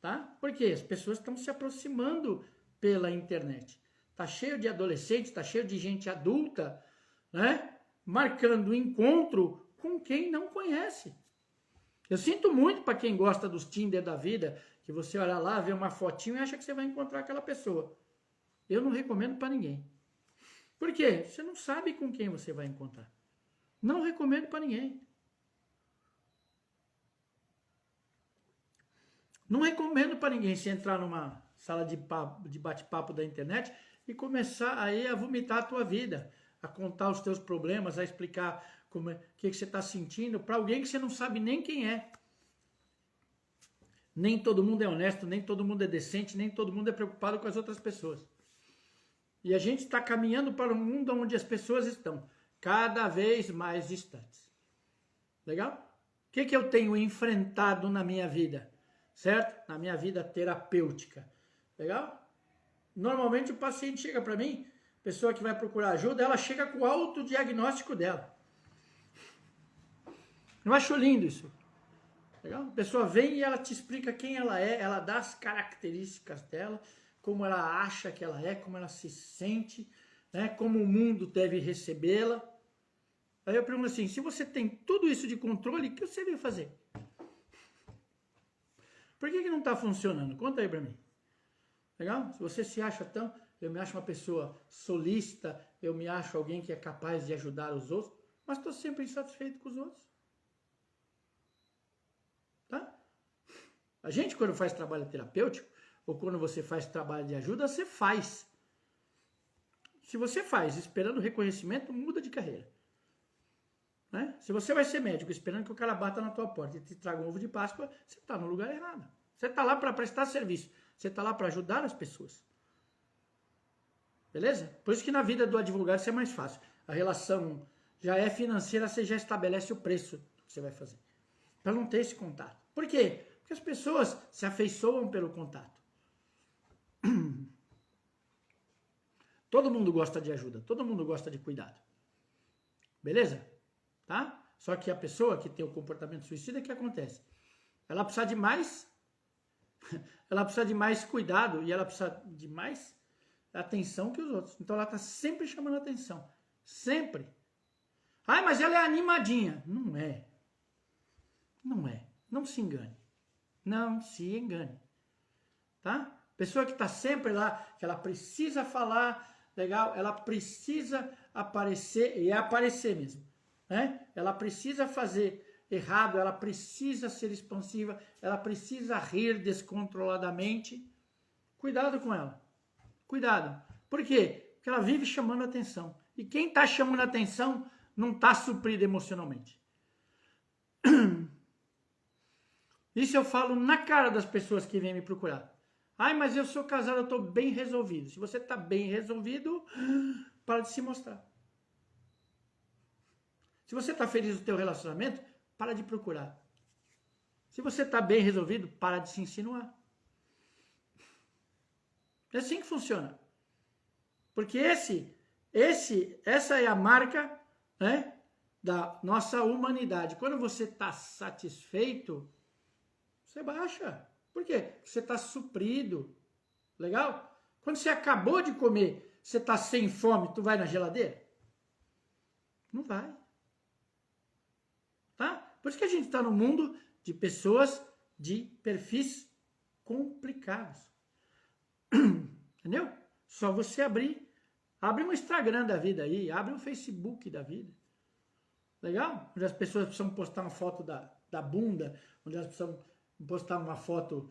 Tá? Por quê? As pessoas estão se aproximando pela internet. Está cheio de adolescentes, está cheio de gente adulta, né? Marcando encontro com quem não conhece. Eu sinto muito para quem gosta dos Tinder da vida, que você olha lá, vê uma fotinho e acha que você vai encontrar aquela pessoa. Eu não recomendo para ninguém. Por quê? Você não sabe com quem você vai encontrar. Não recomendo para ninguém. Não recomendo para ninguém se entrar numa sala de bate-papo da internet e começar aí a vomitar a tua vida, a contar os teus problemas, a explicar o que você está sentindo para alguém que você não sabe nem quem é. Nem todo mundo é honesto, nem todo mundo é decente, nem todo mundo é preocupado com as outras pessoas. E a gente está caminhando para um mundo onde as pessoas estão cada vez mais distantes. Legal? O que eu tenho enfrentado na minha vida? Certo? Na minha vida terapêutica. Legal? Normalmente o paciente chega para mim, pessoa que vai procurar ajuda, ela chega com o autodiagnóstico dela. Eu acho lindo isso. Legal? A pessoa vem e ela te explica quem ela é, ela dá as características dela, como ela acha que ela é, como ela se sente, né? Como o mundo deve recebê-la. Aí eu pergunto assim, se você tem tudo isso de controle, o que você veio fazer? Por que não está funcionando? Conta aí para mim. Legal? Se você se acha tão... Eu me acho uma pessoa solícita, eu me acho alguém que é capaz de ajudar os outros, mas estou sempre insatisfeito com os outros. Tá? A gente, quando faz trabalho terapêutico, ou quando você faz trabalho de ajuda, você faz. Se você faz esperando reconhecimento, muda de carreira. Né? Se você vai ser médico esperando que o cara bata na tua porta e te traga um ovo de Páscoa, você está no lugar errado. Você está lá para prestar serviço. Você está lá para ajudar as pessoas. Beleza? Por isso que na vida do advogado isso é mais fácil. A relação já é financeira, você já estabelece o preço que você vai fazer. Para não ter esse contato. Por quê? Porque as pessoas se afeiçoam pelo contato. Todo mundo gosta de ajuda. Todo mundo gosta de cuidado. Beleza? Tá? Só que a pessoa que tem o comportamento suicida, o que acontece? Ela precisa de mais cuidado e ela precisa de mais atenção que os outros. Então ela está sempre chamando atenção. Sempre. Ai, mas ela é animadinha. Não é. Não é. Não se engane. Não se engane. Tá? Pessoa que está sempre lá, que ela precisa falar, legal, ela precisa aparecer, e é aparecer mesmo. Né? Ela precisa fazer errado, ela precisa ser expansiva, ela precisa rir descontroladamente. Cuidado com ela. Cuidado. Por quê? Porque ela vive chamando atenção. E quem está chamando atenção não está suprido emocionalmente. Isso eu falo na cara das pessoas que vêm me procurar. Ai, mas eu sou casado, eu estou bem resolvido. Se você está bem resolvido, para de se mostrar. Se você está feliz no teu relacionamento, para de procurar. Se você está bem resolvido, para de se insinuar. É assim que funciona. Porque essa é a marca, né, da nossa humanidade. Quando você está satisfeito, Você baixa. Por quê? Porque você está suprido. Legal? Quando você acabou de comer, você está sem fome, tu vai na geladeira? Não vai. Tá? Por isso que a gente está no mundo de pessoas de perfis complicados. Entendeu? Só você abre um Instagram da vida aí, abre um Facebook da vida. Legal? Onde as pessoas precisam postar uma foto da bunda, onde elas precisam postar uma foto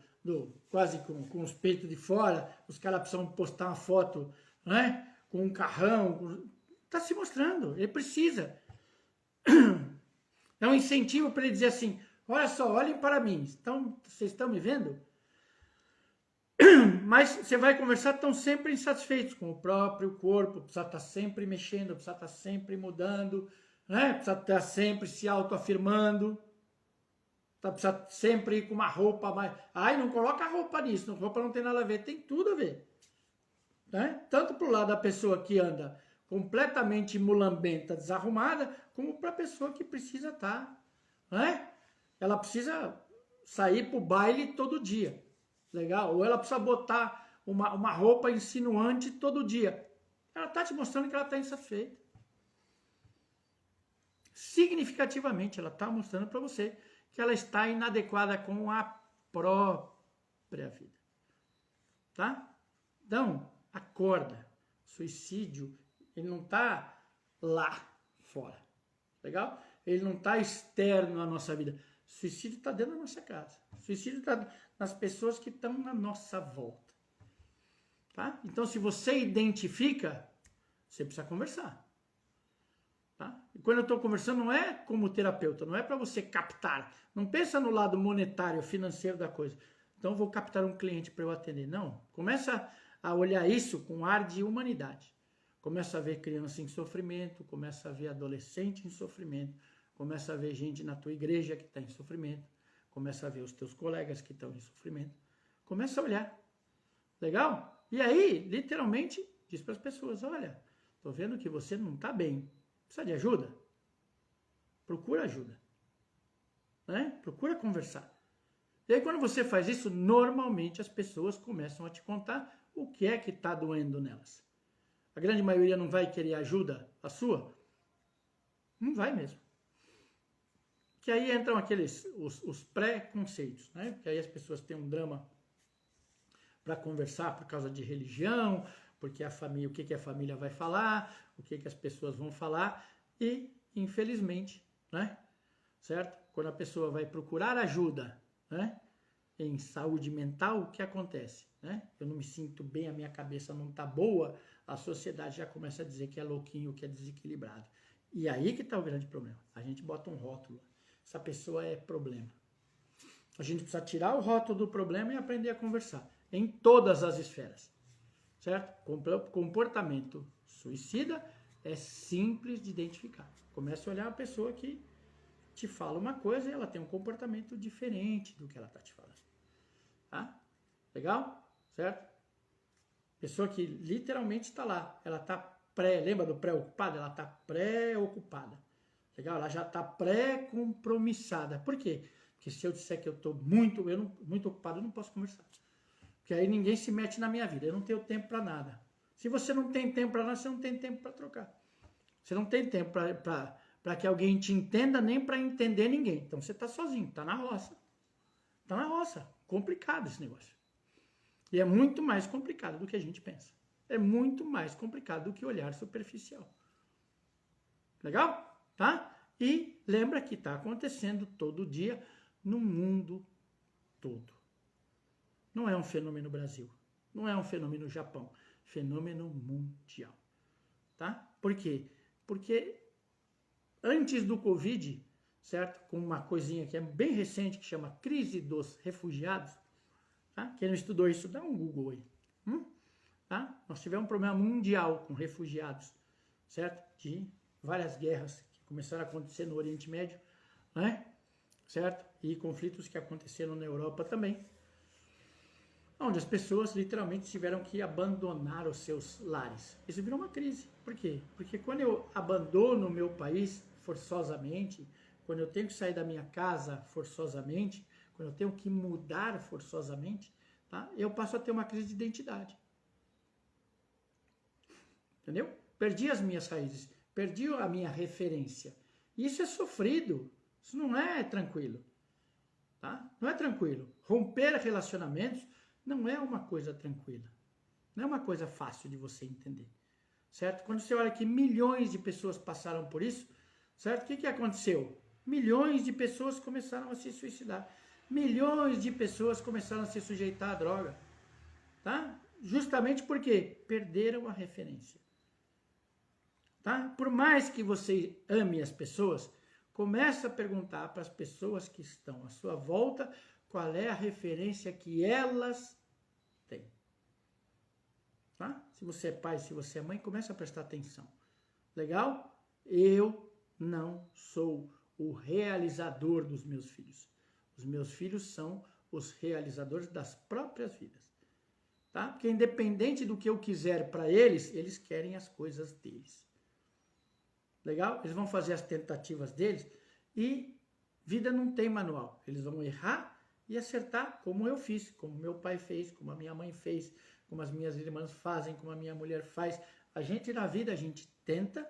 quase com os peitos de fora, os caras precisam postar uma foto, né, com um carrão. Está se mostrando, ele precisa. É um incentivo para ele dizer assim, olha só, olhem para mim, vocês estão me vendo? Mas você vai conversar, estão sempre insatisfeitos com o próprio corpo, precisa estar sempre mexendo, precisa estar sempre mudando, né? Precisa estar sempre se autoafirmando, precisa sempre ir com uma roupa mais... Ai, não coloca roupa nisso, roupa não tem nada a ver, tem tudo a ver. Né? Tanto para o lado da pessoa que anda completamente mulambenta, desarrumada, como para a pessoa que precisa estar, né? Ela precisa sair para o baile todo dia. Legal? Ou ela precisa botar uma roupa insinuante todo dia. Ela está te mostrando que ela está insatisfeita. Significativamente, ela está mostrando para você que ela está inadequada com a própria vida. Tá? Então, acorda. Suicídio, ele não está lá fora. Legal? Ele não está externo à nossa vida. Suicídio está dentro da nossa casa. Suicídio está nas pessoas que estão na nossa volta. Tá? Então, se você identifica, você precisa conversar. Tá? E quando eu estou conversando, não é como terapeuta, não é para você captar. Não pensa no lado monetário, financeiro da coisa. Então, eu vou captar um cliente para eu atender. Não. Começa a olhar isso com ar de humanidade. Começa a ver criança em sofrimento, começa a ver adolescente em sofrimento, começa a ver gente na tua igreja que está em sofrimento, começa a ver os teus colegas que estão em sofrimento. Começa a olhar. Legal? E aí, literalmente, diz para as pessoas, olha, estou vendo que você não está bem. Precisa de ajuda? Procura ajuda. Né? Procura conversar. E aí, quando você faz isso, normalmente as pessoas começam a te contar o que é que está doendo nelas. A grande maioria não vai querer ajuda, a sua? Não vai mesmo. Que aí entram os pré-conceitos, né? Porque aí as pessoas têm um drama para conversar por causa de religião, porque a família, o que a família vai falar, o que as pessoas vão falar, e, infelizmente, né? Certo? Quando a pessoa vai procurar ajuda, né? Em saúde mental, o que acontece? Né? Eu não me sinto bem, a minha cabeça não está boa, a sociedade já começa a dizer que é louquinho, que é desequilibrado. E aí que está o grande problema. A gente bota um rótulo. Essa pessoa é problema. A gente precisa tirar o rótulo do problema e aprender a conversar. Em todas as esferas. Certo? Comportamento suicida é simples de identificar. Comece a olhar a pessoa que te fala uma coisa e ela tem um comportamento diferente do que ela está te falando. Tá? Legal? Certo? Pessoa que literalmente está lá. Ela está lembra do pré-ocupada? Ela está pré-ocupada. Legal? Ela já está pré-compromissada. Por quê? Porque se eu disser que eu estou muito ocupado, eu não posso conversar. Porque aí ninguém se mete na minha vida. Eu não tenho tempo para nada. Se você não tem tempo para nada, você não tem tempo para trocar. Você não tem tempo para que alguém te entenda, nem para entender ninguém. Então você está sozinho, está na roça. Está na roça. Complicado esse negócio. E é muito mais complicado do que a gente pensa. É muito mais complicado do que olhar superficial. Legal? Tá? E lembra que está acontecendo todo dia no mundo todo. Não é um fenômeno Brasil. Não é um fenômeno Japão. Fenômeno mundial. Tá? Por quê? Porque antes do Covid, certo? Com uma coisinha que é bem recente, que chama crise dos refugiados. Tá? Quem não estudou isso, dá um Google aí. Tá? Nós tivemos um problema mundial com refugiados, certo? De várias guerras que começaram a acontecer no Oriente Médio, né? Certo? E conflitos que aconteceram na Europa também, onde as pessoas literalmente tiveram que abandonar os seus lares. Isso virou uma crise. Por quê? Porque quando eu abandono o meu país forçosamente, quando eu tenho que sair da minha casa forçosamente, quando eu tenho que mudar forçosamente, tá? Eu passo a ter uma crise de identidade. Entendeu? Perdi as minhas raízes, perdi a minha referência. Isso é sofrido, isso não é tranquilo. Tá? Não é tranquilo. Romper relacionamentos não é uma coisa tranquila. Não é uma coisa fácil de você entender. Certo? Quando você olha que milhões de pessoas passaram por isso, certo? O que aconteceu? Milhões de pessoas começaram a se suicidar. Milhões de pessoas começaram a se sujeitar à droga. Tá? Justamente porque perderam a referência. Tá? Por mais que você ame as pessoas, comece a perguntar para as pessoas que estão à sua volta qual é a referência que elas têm. Tá? Se você é pai, se você é mãe, comece a prestar atenção. Legal? Eu não sou o realizador dos meus filhos. Os meus filhos são os realizadores das próprias vidas. Tá? Porque independente do que eu quiser para eles, eles querem as coisas deles. Legal? Eles vão fazer as tentativas deles e vida não tem manual. Eles vão errar e acertar como eu fiz, como meu pai fez, como a minha mãe fez, como as minhas irmãs fazem, como a minha mulher faz. A gente na vida, a gente tenta,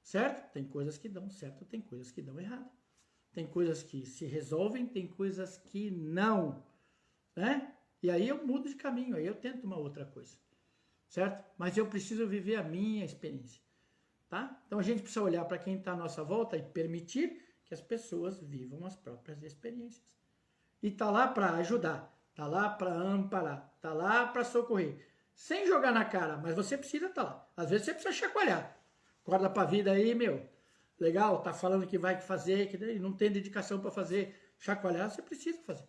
certo? Tem coisas que dão certo, tem coisas que dão errado. Tem coisas que se resolvem, tem coisas que não, né? E aí eu mudo de caminho, aí eu tento uma outra coisa, certo? Mas eu preciso viver a minha experiência, tá? Então a gente precisa olhar para quem está à nossa volta e permitir que as pessoas vivam as próprias experiências. E tá lá para ajudar, tá lá para amparar, tá lá para socorrer. Sem jogar na cara, mas você precisa estar lá. Às vezes você precisa chacoalhar. Acorda pra vida aí, meu. Legal, tá falando que vai fazer, que não tem dedicação para fazer. Chacoalhar, você precisa fazer.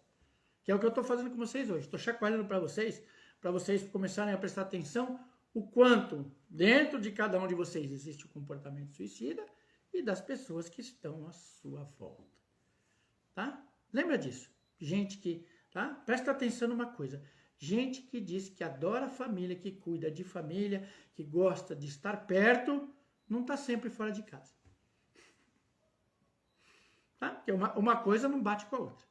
Que é o que eu estou fazendo com vocês hoje. Estou chacoalhando para vocês começarem a prestar atenção o quanto dentro de cada um de vocês existe o comportamento suicida e das pessoas que estão à sua volta. Tá? Lembra disso? Gente que, tá? Presta atenção numa coisa. Gente que diz que adora a família, que cuida de família, que gosta de estar perto, não está sempre fora de casa. Tá? Porque uma coisa não bate com a outra.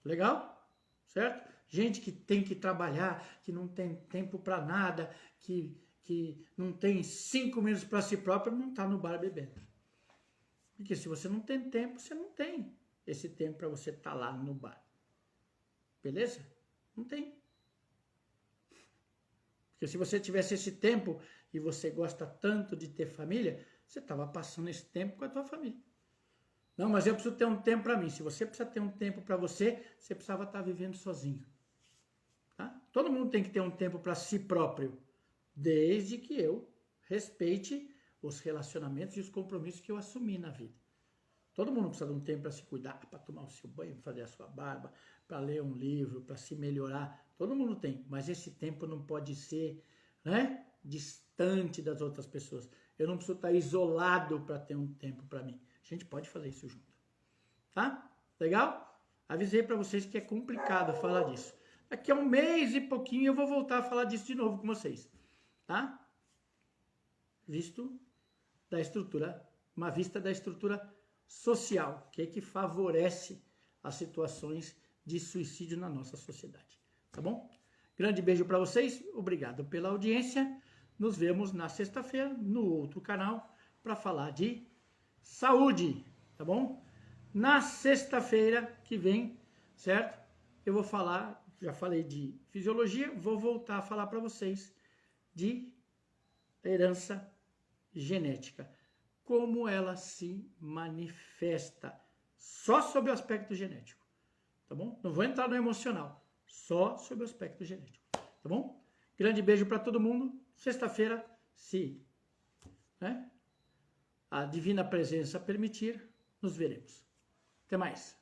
Legal? Certo? Gente que tem que trabalhar, que não tem tempo para nada, que não tem 5 minutos para si próprio, não está no bar bebendo. Porque se você não tem tempo, você não tem esse tempo para você estar lá no bar. Beleza? Não tem. Porque se você tivesse esse tempo e você gosta tanto de ter família, você estava passando esse tempo com a tua família. Não, mas eu preciso ter um tempo para mim. Se você precisa ter um tempo para você, você precisava estar vivendo sozinho. Tá? Todo mundo tem que ter um tempo para si próprio, desde que eu respeite os relacionamentos e os compromissos que eu assumi na vida. Todo mundo precisa de um tempo para se cuidar, para tomar o seu banho, para fazer a sua barba, para ler um livro, para se melhorar. Todo mundo tem, mas esse tempo não pode ser, né, distante das outras pessoas. Eu não preciso estar isolado para ter um tempo para mim. A gente pode fazer isso junto. Tá? Legal? Avisei para vocês que é complicado falar disso. Daqui a 1 mês e pouquinho eu vou voltar a falar disso de novo com vocês. Tá? Uma vista da estrutura social, que favorece as situações de suicídio na nossa sociedade. Tá bom? Grande beijo para vocês. Obrigado pela audiência. Nos vemos na sexta-feira no outro canal para falar de saúde, tá bom? Na sexta-feira que vem, certo? Eu vou falar, já falei de fisiologia, vou voltar a falar para vocês de herança genética. Como ela se manifesta, só sobre o aspecto genético, tá bom? Não vou entrar no emocional, só sobre o aspecto genético, tá bom? Grande beijo para todo mundo. Sexta-feira, se a divina presença permitir, nos veremos. Até mais.